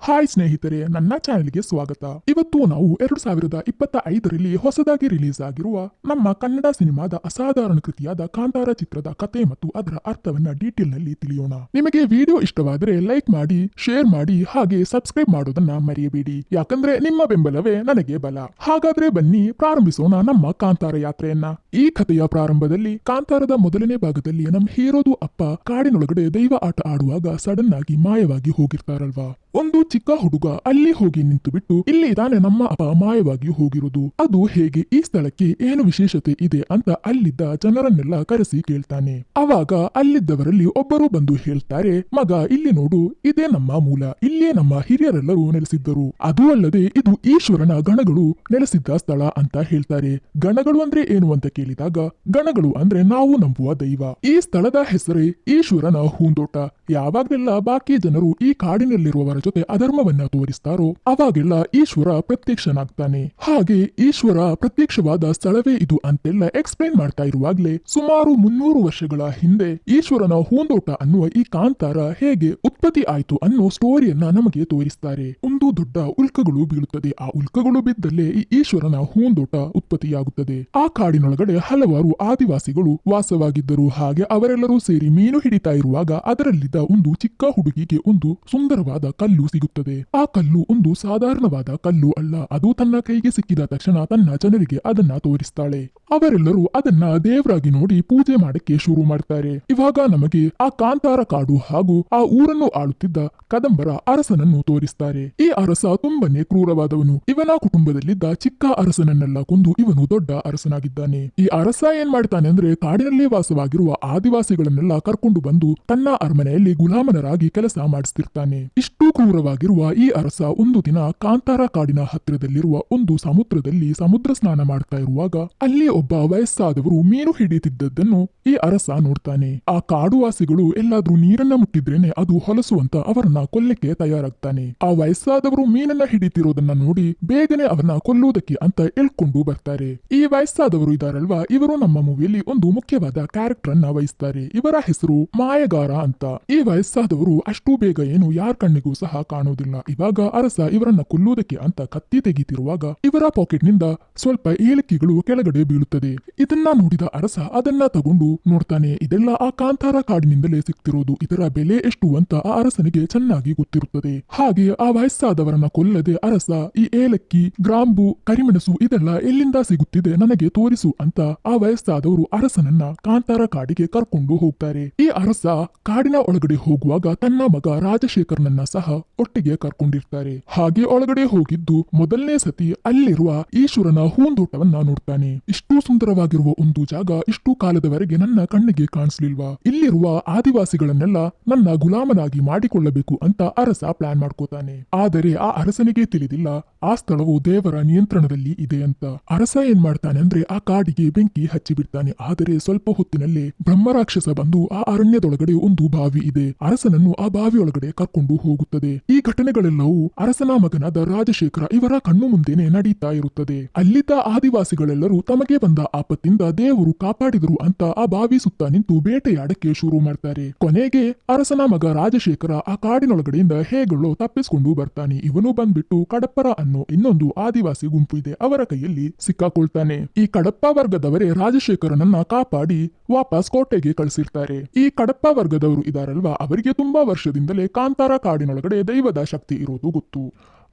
Hi ಸ್ನೇಹಿತರೆ, ನನ್ನ ಚಾನೆಲ್ಗೆ ಸ್ವಾಗತ. ಇವತ್ತು ನಾವು 2025ರಲ್ಲಿ ಹೊಸದಾಗಿ ರಿಲೀಸ್ ಆಗಿರುವ ನಮ್ಮ ಕನ್ನಡ ಸಿನಿಮಾದ ಅಸಾಧಾರಣ ಕೃತಿಯಾದ ಕಾಂತಾರ ಚಿತ್ರದ ಕತೆ ಮತ್ತು ಅದರ ಅರ್ಥವನ್ನ ಡೀಟೇಲ್ ನಲ್ಲಿ ತಿಳಿಯೋಣ. ನಿಮಗೆ ವಿಡಿಯೋ ಇಷ್ಟವಾದರೆ ಲೈಕ್ ಮಾಡಿ, ಶೇರ್ ಮಾಡಿ, ಹಾಗೆ ಸಬ್ಸ್ಕ್ರೈಬ್ ಮಾಡೋದನ್ನ ಮರೆಯಬೇಡಿ. ಯಾಕಂದ್ರೆ ನಿಮ್ಮ ಬೆಂಬಲವೇ ನನಗೆ ಬಲ. ಹಾಗಾದ್ರೆ ಬನ್ನಿ ಪ್ರಾರಂಭಿಸೋಣ ನಮ್ಮ ಕಾಂತಾರ ಯಾತ್ರೆಯನ್ನ. ಈ ಕಥೆಯ ಪ್ರಾರಂಭದಲ್ಲಿ ಕಾಂತಾರದ ಮೊದಲನೇ ಭಾಗದಲ್ಲಿ ನಮ್ಮ ಹೀರೋದು ಅಪ್ಪ ಕಾಡಿನೊಳಗಡೆ ದೈವ ಆಟ ಆಡುವಾಗ ಸಡನ್ ಆಗಿ ಮಾಯವಾಗಿ ಹೋಗಿರ್ತಾರಲ್ವಾ. ಒಂದು ಚಿಕ್ಕ ಹುಡುಗ ಅಲ್ಲಿ ಹೋಗಿ ನಿಂತು ಬಿಟ್ಟು, ಇಲ್ಲಿ ತಾನೆ ನಮ್ಮ ಅಪ್ಪ ಮಾಯವಾಗಿ ಹೋಗಿರುವುದು, ಅದು ಹೇಗೆ, ಈ ಸ್ಥಳಕ್ಕೆ ಏನು ವಿಶೇಷತೆ ಇದೆ ಅಂತ ಅಲ್ಲಿದ್ದ ಜನರನ್ನೆಲ್ಲ ಕರೆಸಿ ಕೇಳ್ತಾನೆ. ಅವಾಗ ಅಲ್ಲಿದ್ದವರಲ್ಲಿ ಒಬ್ಬರು ಬಂದು ಹೇಳ್ತಾರೆ, ಮಗ ಇಲ್ಲಿ ನೋಡು, ಇದೇ ನಮ್ಮ ಮೂಲ, ಇಲ್ಲೇ ನಮ್ಮ ಹಿರಿಯರೆಲ್ಲರೂ ನೆಲೆಸಿದ್ದರು. ಅದೂ ಅಲ್ಲದೆ ಇದು ಈಶ್ವರನ ಗಣಗಳು ನೆಲೆಸಿದ್ದ ಸ್ಥಳ ಅಂತ ಹೇಳ್ತಾರೆ. ಗಣಗಳು ಅಂದ್ರೆ ಏನು ಅಂತ ಕೇಳಿದಾಗ, ಗಣಗಳು ಅಂದ್ರೆ ನಾವು ನಂಬುವ ದೈವ. ಈ ಸ್ಥಳದ ಹೆಸರೇ ಈಶ್ವರನ ಹೂಂದೋಟ. ಯಾವಾಗಲೆಲ್ಲ ಬಾಕಿ ಜನರು ಈ ಕಾಡಿನಲ್ಲಿರುವವರ ಜೊತೆ ಅಧರ್ಮವನ್ನ ತೋರಿಸ್ತಾರೋ ಅವಾಗೆಲ್ಲ ಈಶ್ವರ ಪ್ರತ್ಯಕ್ಷನಾಗ್ತಾನೆ. ಹಾಗೆ ಈಶ್ವರ ಪ್ರತ್ಯಕ್ಷವಾದ ಸ್ಥಳವೇ ಇದು ಅಂತೆಲ್ಲ ಎಕ್ಸ್ಪ್ಲೈನ್ ಮಾಡ್ತಾ ಇರುವಾಗ್ಲೇ ಸುಮಾರು 300 ವರ್ಷಗಳ ಹಿಂದೆ ಈಶ್ವರನ ಹೂಂದೋಟ ಅನ್ನುವ ಈ ಕಾಂತಾರ ಹೇಗೆ ಉತ್ಪತ್ತಿ ಆಯ್ತು ಅನ್ನೋ ಸ್ಟೋರಿಯನ್ನ ನಮಗೆ ತೋರಿಸ್ತಾರೆ. ಒಂದು ದೊಡ್ಡ ಉಲ್ಕಗಳು ಬೀಳುತ್ತದೆ. ಆ ಉಲ್ಕಗಳು ಬಿದ್ದಲ್ಲೇ ಈ ಈಶ್ವರನ ಹೂಂದೋಟ ಉತ್ಪತ್ತಿಯಾಗುತ್ತದೆ. ಆ ಕಾಡಿನೊಳಗಡೆ ಹಲವಾರು ಆದಿವಾಸಿಗಳು ವಾಸವಾಗಿದ್ದರು. ಹಾಗೆ ಅವರೆಲ್ಲರೂ ಸೇರಿ ಮೀನು ಹಿಡಿತಾ ಇರುವಾಗ ಅದರಲ್ಲಿದ್ದ ಒಂದು ಚಿಕ್ಕ ಹುಡುಗಿಗೆ ಒಂದು ಸುಂದರವಾದ ಕಲ್ಲು ಸಿಗುತ್ತದೆ. ಆ ಕಲ್ಲು ಒಂದು ಸಾಧಾರಣವಾದ ಕಲ್ಲು ಅಲ್ಲ. ಅದು ತನ್ನ ಕೈಗೆ ಸಿಕ್ಕಿದ ತಕ್ಷಣ ತನ್ನ ಜನರಿಗೆ ಅದನ್ನ ತೋರಿಸ್ತಾಳೆ. ಅವರೆಲ್ಲರೂ ಅದನ್ನ ದೇವರಾಗಿ ನೋಡಿ ಪೂಜೆ ಮಾಡಕ್ಕೆ ಶುರು ಮಾಡ್ತಾರೆ. ಇವಾಗ ನಮಗೆ ಆ ಕಾಂತಾರ ಕಾಡು ಹಾಗೂ ಆ ಊರನ್ನು ಆಳುತ್ತಿದ್ದ ಕದಂಬರ ಅರಸನನ್ನು ತೋರಿಸ್ತಾರೆ. ಈ ಅರಸ ತುಂಬನೇ ಕ್ರೂರವಾದವನು. ಇವನ ಕುಟುಂಬದಲ್ಲಿದ್ದ ಚಿಕ್ಕ ಅರಸನನ್ನೆಲ್ಲ ಕೊಂದು ಇವನು ದೊಡ್ಡ ಅರಸನಾಗಿದ್ದಾನೆ. ಈ ಅರಸ ಏನ್ ಮಾಡ್ತಾನೆ ಅಂದ್ರೆ, ಕಾಡಿನಲ್ಲೇ ವಾಸವಾಗಿರುವ ಆದಿವಾಸಿಗಳನ್ನೆಲ್ಲ ಕರ್ಕೊಂಡು ಬಂದು ತನ್ನ ಅರಮನೆಯಲ್ಲಿ ಗುಲಾಮನರಾಗಿ ಕೆಲಸ ಮಾಡಿಸ್ತಿರ್ತಾನೆ. ಇಷ್ಟು ಕ್ರೂರವಾಗಿರುವ ಈ ಅರಸ ಒಂದು ದಿನ ಕಾಂತಾರ ಕಾಡಿನ ಹತ್ತಿರದಲ್ಲಿರುವ ಒಂದು ಸಮುದ್ರದಲ್ಲಿ ಸಮುದ್ರ ಸ್ನಾನ ಮಾಡ್ತಾ ಇರುವಾಗ ಅಲ್ಲಿ ಒಬ್ಬ ವಯಸ್ಸಾದವರು ಮೀನು ಹಿಡಿಯುತ್ತಿದ್ದದ್ದನ್ನು ಈ ಅರಸ ನೋಡ್ತಾನೆ. ಆ ಕಾಡುವಾಸಿಗಳು ಎಲ್ಲಾದ್ರೂ ನೀರನ್ನ ಮುಟ್ಟಿದ್ರೇನೆ ಅದು ಹೊಲಸು ಅಂತ ಅವರನ್ನ ಕೊಲ್ಲಕ್ಕೆ ತಯಾರಾಗ್ತಾನೆ. ಆ ವಯಸ್ಸಾದವರು ಮೀನನ್ನ ಹಿಡಿತಿರೋದನ್ನ ನೋಡಿ ಬೇಗನೆ ಅವರನ್ನ ಕೊಲ್ಲುವುದಕ್ಕೆ ಅಂತ ಎಳ್ಕೊಂಡು ಬರ್ತಾರೆ. ಈ ವಯಸ್ಸಾದವರು ಇದಾರಲ್ವಾ, ಇವರು ನಮ್ಮ ಮೂವಿಯಲ್ಲಿ ಒಂದು ಮುಖ್ಯವಾದ ಕ್ಯಾರೆಕ್ಟರ್ ಅನ್ನ ವಹಿಸ್ತಾರೆ. ಇವರ ಹೆಸರು ಮಾಯಗಾರ ಅಂತ. ಈ ವಯಸ್ಸಾದವರು ಅಷ್ಟು ಬೇಗ ಏನು ಯಾರ ಕಣ್ಣಿಗೂ ಸಹ ಕಾಣುವುದಿಲ್ಲ. ಇವಾಗ ಅರಸ ಇವರನ್ನ ಕೊಲ್ಲುವುದಕ್ಕೆ ಅಂತ ಕತ್ತಿ ತೆಗಿತಿರುವಾಗ ಇವರ ಪಾಕೆಟ್ ನಿಂದ ಸ್ವಲ್ಪ ಏಲಕ್ಕಿಗಳು ಕೆಳಗಡೆ ಬೀಳುತ್ತದೆ. ಇದನ್ನ ನೋಡಿದ ಅರಸ ಅದನ್ನ ತಗೊಂಡು ನೋಡ್ತಾನೆ. ಇದೆಲ್ಲ ಆ ಕಾಂತಾರ ಕಾಡಿನಿಂದಲೇ ಸಿಗ್ತಿರೋದು. ಇದರ ಬೆಲೆ ಎಷ್ಟು ಅಂತ ಆ ಅರಸನಿಗೆ ಚೆನ್ನಾಗಿ ಗೊತ್ತಿರುತ್ತದೆ. ಹಾಗೆ ಆ ವಯಸ್ಸಾದವರನ್ನ ಕೊಲ್ಲದೆ ಅರಸ ಈ ಏಲಕ್ಕಿ, ಗ್ರಾಂಬು, ಕರಿಮೆಣಸು ಇದೆಲ್ಲ ಎಲ್ಲಿಂದ ಸಿಗುತ್ತಿದೆ ನನಗೆ ತೋರಿಸು ಅಂತ ಆ ವಯಸ್ಸಾದವರು ಅರಸನನ್ನ ಕಾಂತಾರ ಕಾಡಿಗೆ ಕರ್ಕೊಂಡು ಹೋಗ್ತಾರೆ. ಈ ಅರಸ ಕಾಡಿನ ಒಳಗಡೆ ಹೋಗುವಾಗ ತನ್ನ ಮಗ ರಾಜಶೇಖರನನ್ನ ಸಹ ಒಟ್ಟಿಗೆ ಕರ್ಕೊಂಡಿರ್ತಾರೆ. ಹಾಗೆ ಒಳಗಡೆ ಹೋಗಿದ್ದು ಮೊದಲನೇ ಸತಿ ಅಲ್ಲಿರುವ ಈಶ್ವರನ ಹೂಂದೋಟವನ್ನ ನೋಡ್ತಾನೆ. ಇಷ್ಟು ಸುಂದರವಾಗಿರುವ ಒಂದು ಜಾಗ ಇಷ್ಟು ಕಾಲದವರೆಗೆ ನನ್ನ ಕಣ್ಣಿಗೆ ಕಾಣಿಸ್ಲಿಲ್ವಾ. ಇಲ್ಲಿರುವ ಆದಿವಾಸಿಗಳನ್ನೆಲ್ಲ ನನ್ನ ಗುಲಾಮನಾಗಿ ಮಾಡಿಕೊಳ್ಳಬೇಕು ಅಂತ ಅರಸ ಪ್ಲಾನ್ ಮಾಡ್ಕೋತಾನೆ. ಆದರೆ ಆ ಅರಸನಿಗೆ ತಿಳಿದಿಲ್ಲ ಆ ಸ್ಥಳವು ದೇವರ ನಿಯಂತ್ರಣದಲ್ಲಿ ಇದೆ ಅಂತ. ಅರಸ ಏನ್ ಮಾಡ್ತಾನೆ ಅಂದ್ರೆ ಆ ಕಾಡಿಗೆ ಬೆಂಕಿ ಹಚ್ಚಿಬಿಡ್ತಾನೆ. ಆದರೆ ಸ್ವಲ್ಪ ಹೊತ್ತಿನಲ್ಲೇ ಬ್ರಹ್ಮರಾಕ್ಷಸ ಬಂದು ಆ ಅರಣ್ಯದೊಳಗಡೆ ಒಂದು ಬಾವಿ ಇದೆ, ಅರಸನನ್ನು ಆ ಬಾವಿಯೊಳಗಡೆ ಕರ್ಕೊಂಡು ಹೋಗುತ್ತದೆ. ಈ ಘಟನೆಗಳೆಲ್ಲವೂ ಅರಸನ ಮಗನಾದ ರಾಜಶೇಖರ ಇವರ ಕಣ್ಣು ಮುಂದೆನೆ ನಡೀತಾ ಇರುತ್ತದೆ. ಅಲ್ಲಿದ್ದ ಆದಿವಾಸಿಗಳೆಲ್ಲರೂ ತಮಗೆ ಬಂದ ಆಪತ್ತಿಂದ ದೇವರು ಕಾಪಾಡಿದರು ಅಂತ ಆ ಬಾವಿ ಸುತ್ತ ನಿಂತು ಬೇಟೆಯಾಡಕ್ಕೆ ಶುರು ಮಾಡ್ತಾರೆ. ಕೊನೆಗೆ ಅರಸನ ಮಗ ರಾಜಶೇಖರ ಆ ಕಾಡಿನೊಳಗಡೆಯಿಂದ ಹೇಗಳೋ ತಪ್ಪಿಸ್ಕೊಂಡು ಬರ್ತಾನೆ. ಇವನು ಬಂದ್ಬಿಟ್ಟು ಕಡಪ್ಪರ ಅನ್ನೋ ಇನ್ನೊಂದು ಆದಿವಾಸಿ ಗುಂಪು ಇದೆ, ಅವರ ಕೈಯಲ್ಲಿ ಸಿಕ್ಕಾಕೊಳ್ತಾನೆ. ಈ ಕಡಪ್ಪ ವರ್ಗದವರೇ ರಾಜಶೇಖರನನ್ನ ಕಾಪಾಡಿ ವಾಪಸ್ ಕೋಟೆಗೆ ಕಳಿಸಿರ್ತಾರೆ. ಈ ಕಡಪ್ಪ ವರ್ಗದವರು ಇದಾರಲ್ವಾ, ಅವರಿಗೆ ತುಂಬಾ ವರ್ಷದಿಂದಲೇ ಕಾಂತಾರ ಕಾಡಿನೊಳಗಡೆ ದೈವದ ಶಕ್ತಿ ಇರೋದು ಗೊತ್ತು.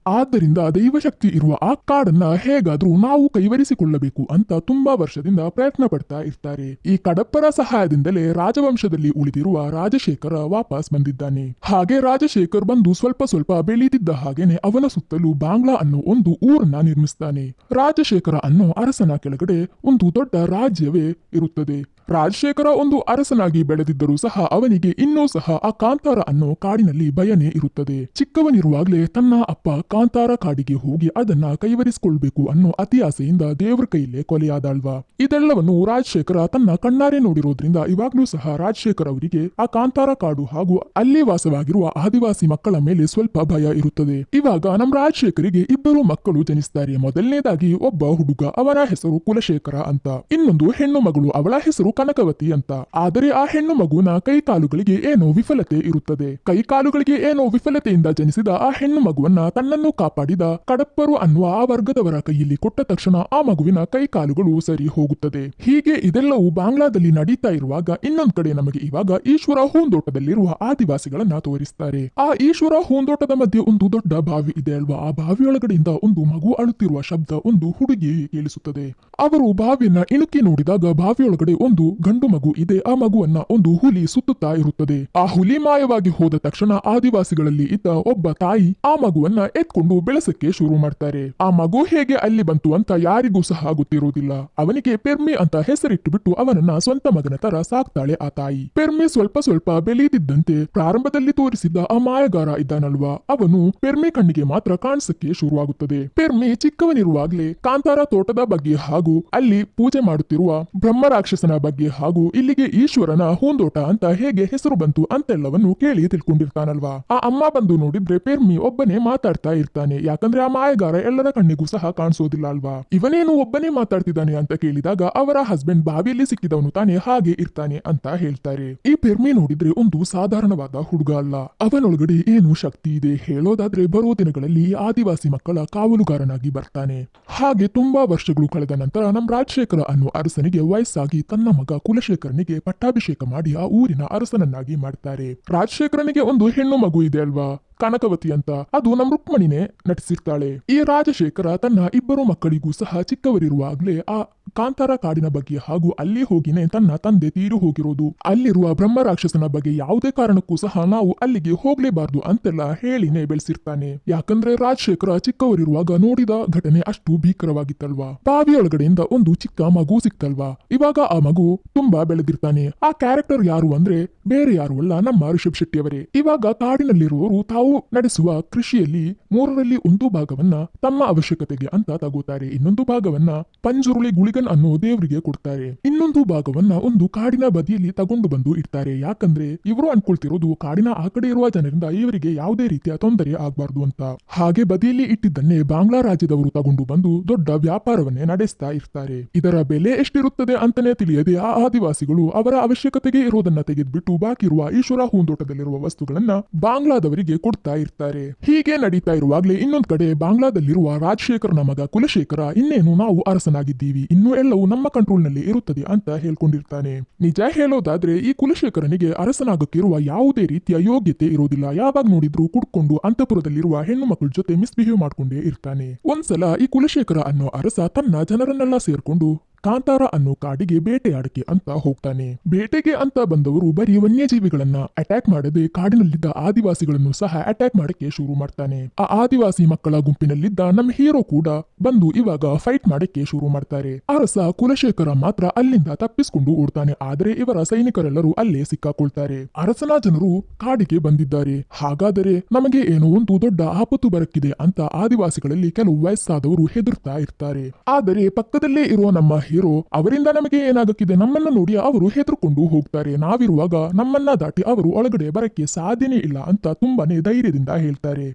ಆದ್ದರಿಂದ ದೈವಶಕ್ತಿ ಇರುವ ಆ ಕಾಡನ್ನ ಹೇಗಾದ್ರೂ ನಾವು ಕೈವರಿಸಿಕೊಳ್ಳಬೇಕು ಅಂತ ತುಂಬಾ ವರ್ಷದಿಂದ ಪ್ರಯತ್ನ ಪಡ್ತಾ ಇರ್ತಾರೆ. ಈ ಕಡಪ್ಪರ ಸಹಾಯದಿಂದಲೇ ರಾಜವಂಶದಲ್ಲಿ ಉಳಿದಿರುವ ರಾಜಶೇಖರ ವಾಪಸ್ ಬಂದಿದ್ದಾನೆ. ಹಾಗೆ ರಾಜಶೇಖರ್ ಬಂದು ಸ್ವಲ್ಪ ಸ್ವಲ್ಪ ಬೆಳೀತಿದ್ದ ಹಾಗೇನೆ ಅವನ ಸುತ್ತಲೂ ಬಾಂಗ್ಲಾ ಅನ್ನೋ ಒಂದು ಊರನ್ನ ನಿರ್ಮಿಸ್ತಾನೆ. ರಾಜಶೇಖರ ಅನ್ನೋ ಅರಸನ ಕೆಳಗಡೆ ಒಂದು ದೊಡ್ಡ ರಾಜ್ಯವೇ ಇರುತ್ತದೆ. ರಾಜಶೇಖರ ಒಂದು ಅರಸನಾಗಿ ಬೆಳೆದಿದ್ದರೂ ಸಹ ಅವನಿಗೆ ಇನ್ನೂ ಸಹ ಆ ಕಾಂತಾರ ಅನ್ನೋ ಕಾಡಿನಲ್ಲಿ ಭಯನೇ ಇರುತ್ತದೆ. ಚಿಕ್ಕವನಿರುವಾಗಲೇ ತನ್ನ ಅಪ್ಪ ಕಾಂತಾರ ಕಾಡಿಗೆ ಹೋಗಿ ಅದನ್ನ ಕೈವರಿಸಿಕೊಳ್ಬೇಕು ಅನ್ನೋ ಅತಿ ಆಸೆಯಿಂದ ದೇವ್ರ ಕೈಯಲ್ಲೇ ಕೊಲೆಯಾದಳ್ವಾ. ಇದೆಲ್ಲವನ್ನು ರಾಜಶೇಖರ ತನ್ನ ಕಣ್ಣಾರೆ ನೋಡಿರೋದ್ರಿಂದ ಇವಾಗ್ಲೂ ಸಹ ರಾಜಶೇಖರ್ ಅವರಿಗೆ ಆ ಕಾಂತಾರ ಕಾಡು ಹಾಗೂ ಅಲ್ಲಿ ವಾಸವಾಗಿರುವ ಆದಿವಾಸಿ ಮಕ್ಕಳ ಮೇಲೆ ಸ್ವಲ್ಪ ಭಯ ಇರುತ್ತದೆ. ಇವಾಗ ನಮ್ ರಾಜಶೇಖರಿಗೆ ಇಬ್ಬರು ಮಕ್ಕಳು ಜನಿಸ್ತಾರೆ. ಮೊದಲನೇದಾಗಿ ಒಬ್ಬ ಹುಡುಗ, ಅವನ ಹೆಸರು ಕುಲಶೇಖರ ಅಂತ. ಇನ್ನೊಂದು ಹೆಣ್ಣು ಮಗಳು, ಅವಳ ಹೆಸರು ಕನಕವತಿ ಅಂತ. ಆದರೆ ಆ ಹೆಣ್ಣು ಮಗುವಿನ ಕೈಕಾಲುಗಳಿಗೆ ಏನೋ ವಿಫಲತೆ ಇರುತ್ತದೆ. ಕೈಕಾಲುಗಳಿಗೆ ಏನೋ ವಿಫಲತೆಯಿಂದ ಜನಿಸಿದ ಆ ಹೆಣ್ಣು ಮಗುವನ್ನ ತನ್ನನ್ನು ಕಾಪಾಡಿದ ಕಡಪ್ಪರು ಅನ್ನುವ ಆ ವರ್ಗದವರ ಕೈಯಲ್ಲಿ ಕೊಟ್ಟ ತಕ್ಷಣ ಆ ಮಗುವಿನ ಕೈಕಾಲುಗಳು ಸರಿ ಹೋಗುತ್ತದೆ. ಹೀಗೆ ಇದೆಲ್ಲವೂ ಬಾಂಗ್ಲಾದಲ್ಲಿ ನಡೀತಾ ಇರುವಾಗ ಇನ್ನೊಂದ್ ಕಡೆ ನಮಗೆ ಇವಾಗ ಈಶ್ವರ ಹೂಂದೋಟದಲ್ಲಿರುವ ಆದಿವಾಸಿಗಳನ್ನ ತೋರಿಸ್ತಾರೆ. ಆ ಈಶ್ವರ ಹೂಂದೋಟದ ಮಧ್ಯೆ ಒಂದು ದೊಡ್ಡ ಬಾವಿ ಇದೆ ಅಲ್ವಾ. ಆ ಬಾವಿಯೊಳಗಡೆಯಿಂದ ಒಂದು ಮಗು ಅಳುತ್ತಿರುವ ಶಬ್ದ ಒಂದು ಹುಡುಗಿಗೆ ಕೇಳಿಸುತ್ತದೆ. ಅವರು ಬಾವಿಯನ್ನ ಇಣುಕಿ ನೋಡಿದಾಗ ಬಾವಿಯೊಳಗಡೆ ಒಂದು ಗಂಡು ಮಗು ಇದೆ. ಆ ಮಗುವನ್ನ ಒಂದು ಹುಲಿ ಸುತ್ತುತ್ತಾ ಇರುತ್ತದೆ. ಆ ಹುಲಿ ಮಾಯವಾಗಿ ಹೋದ ತಕ್ಷಣ ಆದಿವಾಸಿಗಳಲ್ಲಿ ಇದ್ದ ಒಬ್ಬ ತಾಯಿ ಆ ಮಗುವನ್ನ ಎತ್ಕೊಂಡು ಬೆಳೆಸಕ್ಕೆ ಶುರು ಮಾಡ್ತಾರೆ. ಆ ಮಗು ಹೇಗೆ ಅಲ್ಲಿ ಬಂತು ಅಂತ ಯಾರಿಗೂ ಸಹ ಗೊತ್ತಿರುವುದಿಲ್ಲ. ಅವನಿಗೆ ಪೆರ್ಮಿ ಅಂತ ಹೆಸರಿಟ್ಟು ಬಿಟ್ಟು ಅವನನ್ನ ಸ್ವಂತ ಮಗನ ತರ ಸಾಕ್ತಾಳೆ ಆ ತಾಯಿ. ಪೆರ್ಮಿ ಸ್ವಲ್ಪ ಸ್ವಲ್ಪ ಬೆಳೆಯುತ್ತಿದ್ದಂತೆ ಪ್ರಾರಂಭದಲ್ಲಿ ತೋರಿಸಿದ್ದ ಆ ಮಾಯಗಾರ ಇದ್ದಾನಲ್ವಾ, ಅವನು ಪೆರ್ಮಿ ಕಣ್ಣಿಗೆ ಮಾತ್ರ ಕಾಣಿಸಕ್ಕೆ ಶುರುವಾಗುತ್ತದೆ. ಪೆರ್ಮಿ ಚಿಕ್ಕವನಿರುವಾಗಲೇ ಕಾಂತಾರ ತೋಟದ ಬಗ್ಗೆ ಹಾಗೂ ಅಲ್ಲಿ ಪೂಜೆ ಮಾಡುತ್ತಿರುವ ಬ್ರಹ್ಮ ರಾಕ್ಷಸನ ಬಗ್ಗೆ ಹಾಗೂ ಇಲ್ಲಿಗೆ ಈಶ್ವರನ ಹೂಂದೋಟ ಅಂತ ಹೇಗೆ ಹೆಸರು ಬಂತು ಅಂತೆಲ್ಲವನ್ನು ಕೇಳಿ ತಿಳ್ಕೊಂಡಿರ್ತಾನಲ್ವಾ. ಆ ಅಮ್ಮ ಬಂದು ನೋಡಿದ್ರೆ ಪೆರ್ಮಿ ಒಬ್ಬನೇ ಮಾತಾಡ್ತಾ ಇರ್ತಾನೆ. ಯಾಕಂದ್ರೆ ಆ ಮಾಯಗಾರ ಎಲ್ಲರ ಕಣ್ಣಿಗೂ ಸಹ ಕಾಣಿಸೋದಿಲ್ಲ ಅಲ್ವಾ. ಇವನೇನು ಒಬ್ಬನೇ ಮಾತಾಡ್ತಿದ್ದಾನೆ ಅಂತ ಕೇಳಿದಾಗ ಅವರ ಹಸ್ಬೆಂಡ್ ಬಾವಿಯಲ್ಲಿ ಸಿಕ್ಕಿದವನು ತಾನೇ, ಹಾಗೆ ಇರ್ತಾನೆ ಅಂತ ಹೇಳ್ತಾರೆ. ಈ ಪೆರ್ಮಿ ನೋಡಿದ್ರೆ ಒಂದು ಸಾಧಾರಣವಾದ ಹುಡುಗ ಅಲ್ಲ. ಅವನೊಳಗಡೆ ಏನು ಶಕ್ತಿ ಇದೆ. ಹೇಳೋದಾದ್ರೆ ಬರೋ ದಿನಗಳಲ್ಲಿ ಆದಿವಾಸಿ ಮಕ್ಕಳ ಕಾವಲುಗಾರನಾಗಿ ಬರ್ತಾನೆ. ಹಾಗೆ ತುಂಬಾ ವರ್ಷಗಳು ಕಳೆದ ನಂತರ ನಮ್ ರಾಜಶೇಖರ ಅನ್ನೋ ಅರಸನಿಗೆ ವಯಸ್ಸಾಗಿ ತನ್ನ ಮಗ ಕುಲಶೇಖರನಿಗೆ ಪಟ್ಟಾಭಿಷೇಕ ಮಾಡಿ ಆ ಊರಿನ ಅರಸನನ್ನಾಗಿ ಮಾಡ್ತಾರೆ. ರಾಜಶೇಖರನಿಗೆ ಒಂದು ಹೆಣ್ಣು ಮಗು ಇದೆ ಅಲ್ವಾ, ಕನಕವತಿ ಅಂತ. ಅದು ನಮ್ ರುಕ್ಮಣಿನೇ ನಟಿಸಿರ್ತಾಳೆ. ಈ ರಾಜಶೇಖರ ತನ್ನ ಇಬ್ಬರು ಮಕ್ಕಳಿಗೂ ಸಹ ಚಿಕ್ಕವರಿರುವಾಗಲೇ ಆ ಕಾಂತಾರ ಕಾಡಿನ ಬಗ್ಗೆ ಹಾಗೂ ಅಲ್ಲಿ ಹೋಗಿನೇ ತನ್ನ ತಂದೆ ತೀರು ಹೋಗಿರೋದು, ಅಲ್ಲಿರುವ ಬ್ರಹ್ಮ ರಾಕ್ಷಸನ ಬಗ್ಗೆ ಯಾವುದೇ ಕಾರಣಕ್ಕೂ ಸಹ ನಾವು ಅಲ್ಲಿಗೆ ಹೋಗ್ಲೇಬಾರ್ದು ಅಂತೆಲ್ಲ ಹೇಳಿನೇ ಬೆಳೆಸಿರ್ತಾನೆ. ಯಾಕಂದ್ರೆ ರಾಜಶೇಖರ ಚಿಕ್ಕವರಿರುವಾಗ ನೋಡಿದ ಘಟನೆ ಅಷ್ಟು ಭೀಕರವಾಗಿತ್ತಲ್ವಾ. ಬಾವಿಯೊಳಗಡೆಯಿಂದ ಒಂದು ಚಿಕ್ಕ ಮಗು ಸಿಕ್ತಲ್ವಾ. ಇವಾಗ ಆ ಮಗು ತುಂಬಾ ಬೆಳೆದಿರ್ತಾನೆ. ಆ ಕ್ಯಾರೆಕ್ಟರ್ ಯಾರು ಅಂದ್ರೆ ಬೇರೆ ಯಾರು ಅಲ್ಲ, ನಮ್ಮ ರಿಷಬ್ ಶೆಟ್ಟಿ ಅವರೇ. ಇವಾಗ ಕಾಡಿನಲ್ಲಿರುವವರು ತಾವು ನಡೆಸುವ ಕೃಷಿಯಲ್ಲಿ 1/3 ಭಾಗವನ್ನ ತಮ್ಮ ಅವಶ್ಯಕತೆಗೆ ಅಂತ ತಗೋತಾರೆ. ಇನ್ನೊಂದು ಭಾಗವನ್ನ ಪಂಜುರುಳಿ ಗುಳಿಗನ್ ಅನ್ನೋ ದೇವರಿಗೆ ಕೊಡ್ತಾರೆ. ಇನ್ನೊಂದು ಭಾಗವನ್ನ ಒಂದು ಕಾಡಿನ ಬದಿಯಲ್ಲಿ ತಗೊಂಡು ಬಂದು ಇಡ್ತಾರೆ. ಯಾಕಂದ್ರೆ ಇವರು ಅನ್ಕೊಳ್ತಿರೋದು ಕಾಡಿನ ಆ ಕಡೆ ಇರುವ ಜನರಿಂದ ಇವರಿಗೆ ಯಾವುದೇ ರೀತಿಯ ತೊಂದರೆ ಆಗ್ಬಾರ್ದು ಅಂತ. ಹಾಗೆ ಬದಿಯಲ್ಲಿ ಇಟ್ಟಿದ್ದನ್ನೇ ಬಾಂಗ್ಲಾ ರಾಜ್ಯದವರು ತಗೊಂಡು ಬಂದು ದೊಡ್ಡ ವ್ಯಾಪಾರವನ್ನೇ ನಡೆಸ್ತಾ ಇರ್ತಾರೆ. ಇದರ ಬೆಲೆ ಎಷ್ಟಿರುತ್ತದೆ ಅಂತಾನೆ ತಿಳಿಯದೆ ಆ ಆದಿವಾಸಿಗಳು ಅವರ ಅವಶ್ಯಕತೆಗೆ ಇರೋದನ್ನ ತೆಗೆದ್ಬಿಟ್ಟು ಬಾಕಿ ಇರುವ ಈಶ್ವರ ಹೂಂದೋಟದಲ್ಲಿರುವ ವಸ್ತುಗಳನ್ನ ಬಾಂಗ್ಲಾದವರಿಗೆ ಕೊಡ್ತಾ ಇರ್ತಾರೆ. ಹೀಗೆ ನಡೀತಾ ಇರುವಾಗಲೇ ಇನ್ನೊಂದ್ ಕಡೆ ಬಾಂಗ್ಲಾದಲ್ಲಿರುವ ರಾಜಶೇಖರನ ಮಗ ಕುಲಶೇಖರ ಇನ್ನೇನು ನಾವು ಅರಸನಾಗಿದ್ದೀವಿ, ಇನ್ನೂ ಎಲ್ಲವೂ ನಮ್ಮ ಕಂಟ್ರೋಲ್ ನಲ್ಲಿ ಇರುತ್ತದೆ ಅಂತ ಹೇಳ್ಕೊಂಡಿರ್ತಾನೆ. ನಿಜ ಹೇಳೋದಾದ್ರೆ ಈ ಕುಲಶೇಖರನಿಗೆ ಅರಸನಾಗಕ್ಕಿರುವ ಯಾವುದೇ ರೀತಿಯ ಯೋಗ್ಯತೆ ಇರೋದಿಲ್ಲ. ಯಾವಾಗ ನೋಡಿದ್ರು ಕುಡ್ಕೊಂಡು ಅಂತಃಪುರದಲ್ಲಿರುವ ಹೆಣ್ಣು ಮಕ್ಕಳ ಜೊತೆ ಮಿಸ್ಬಿಹೇವ್ ಮಾಡ್ಕೊಂಡೇ ಇರ್ತಾನೆ. ಒಂದ್ಸಲ ಈ ಕುಲಶೇಖರ ಅನ್ನೋ ಅರಸ ತನ್ನ ಜನರನ್ನೆಲ್ಲ ಸೇರ್ಕೊಂಡು ಕಾಂತಾರ ಅನ್ನೋ ಕಾಡಿಗೆ ಬೇಟೆಯಾಡಕ್ಕೆ ಅಂತ ಹೋಗ್ತಾನೆ. ಬೇಟೆಗೆ ಅಂತ ಬಂದವರು ಬರೀ ವನ್ಯಜೀವಿಗಳನ್ನ ಅಟ್ಯಾಕ್ ಮಾಡದೆ ಕಾಡಿನಲ್ಲಿದ್ದ ಆದಿವಾಸಿಗಳನ್ನು ಸಹ ಅಟ್ಯಾಕ್ ಮಾಡಕ್ಕೆ ಶುರು ಮಾಡ್ತಾನೆ. ಆ ಆದಿವಾಸಿ ಮಕ್ಕಳ ಗುಂಪಿನಲ್ಲಿದ್ದ ನಮ್ಮ ಹೀರೋ ಕೂಡ ಬಂದು ಇವಾಗ ಫೈಟ್ ಮಾಡಕ್ಕೆ ಶುರು ಮಾಡ್ತಾರೆ. ಅರಸ ಕುಲಶೇಖರ ಮಾತ್ರ ಅಲ್ಲಿಂದ ತಪ್ಪಿಸ್ಕೊಂಡು ಓಡ್ತಾನೆ. ಆದ್ರೆ ಇವರ ಸೈನಿಕರೆಲ್ಲರೂ ಅಲ್ಲೇ ಸಿಕ್ಕಾಕೊಳ್ತಾರೆ. ಅರಸನ ಜನರು ಕಾಡಿಗೆ ಬಂದಿದ್ದಾರೆ, ಹಾಗಾದರೆ ನಮಗೆ ಏನೋ ಒಂದು ದೊಡ್ಡ ಆಪತ್ತು ಬರಕ್ಕಿದೆ ಅಂತ ಆದಿವಾಸಿಗಳಲ್ಲಿ ಕೆಲವು ವಯಸ್ಸಾದವರು ಹೆದರ್ತಾ ಇರ್ತಾರೆ. ಆದರೆ ಪಕ್ಕದಲ್ಲೇ ಇರುವ ನಮ್ಮ ಹೀರೋ ಅವರಿಂದ ನಮಗೆ ಏನಾಗಕ್ಕಿದೆ, ನಮ್ಮನ್ನ ನೋಡಿ ಅವರು ಹೆದರ್ಕೊಂಡು ಹೋಗ್ತಾರೆ. ನಾವಿರುವಾಗ ನಮ್ಮನ್ನ ದಾಟಿ ಅವರು ಒಳಗಡೆ ಬರಕ್ಕೆ ಸಾಧ್ಯನೇ ಇಲ್ಲ ಅಂತ ತುಂಬಾನೇ ಧೈರ್ಯದಿಂದ ಹೇಳ್ತಾರೆ.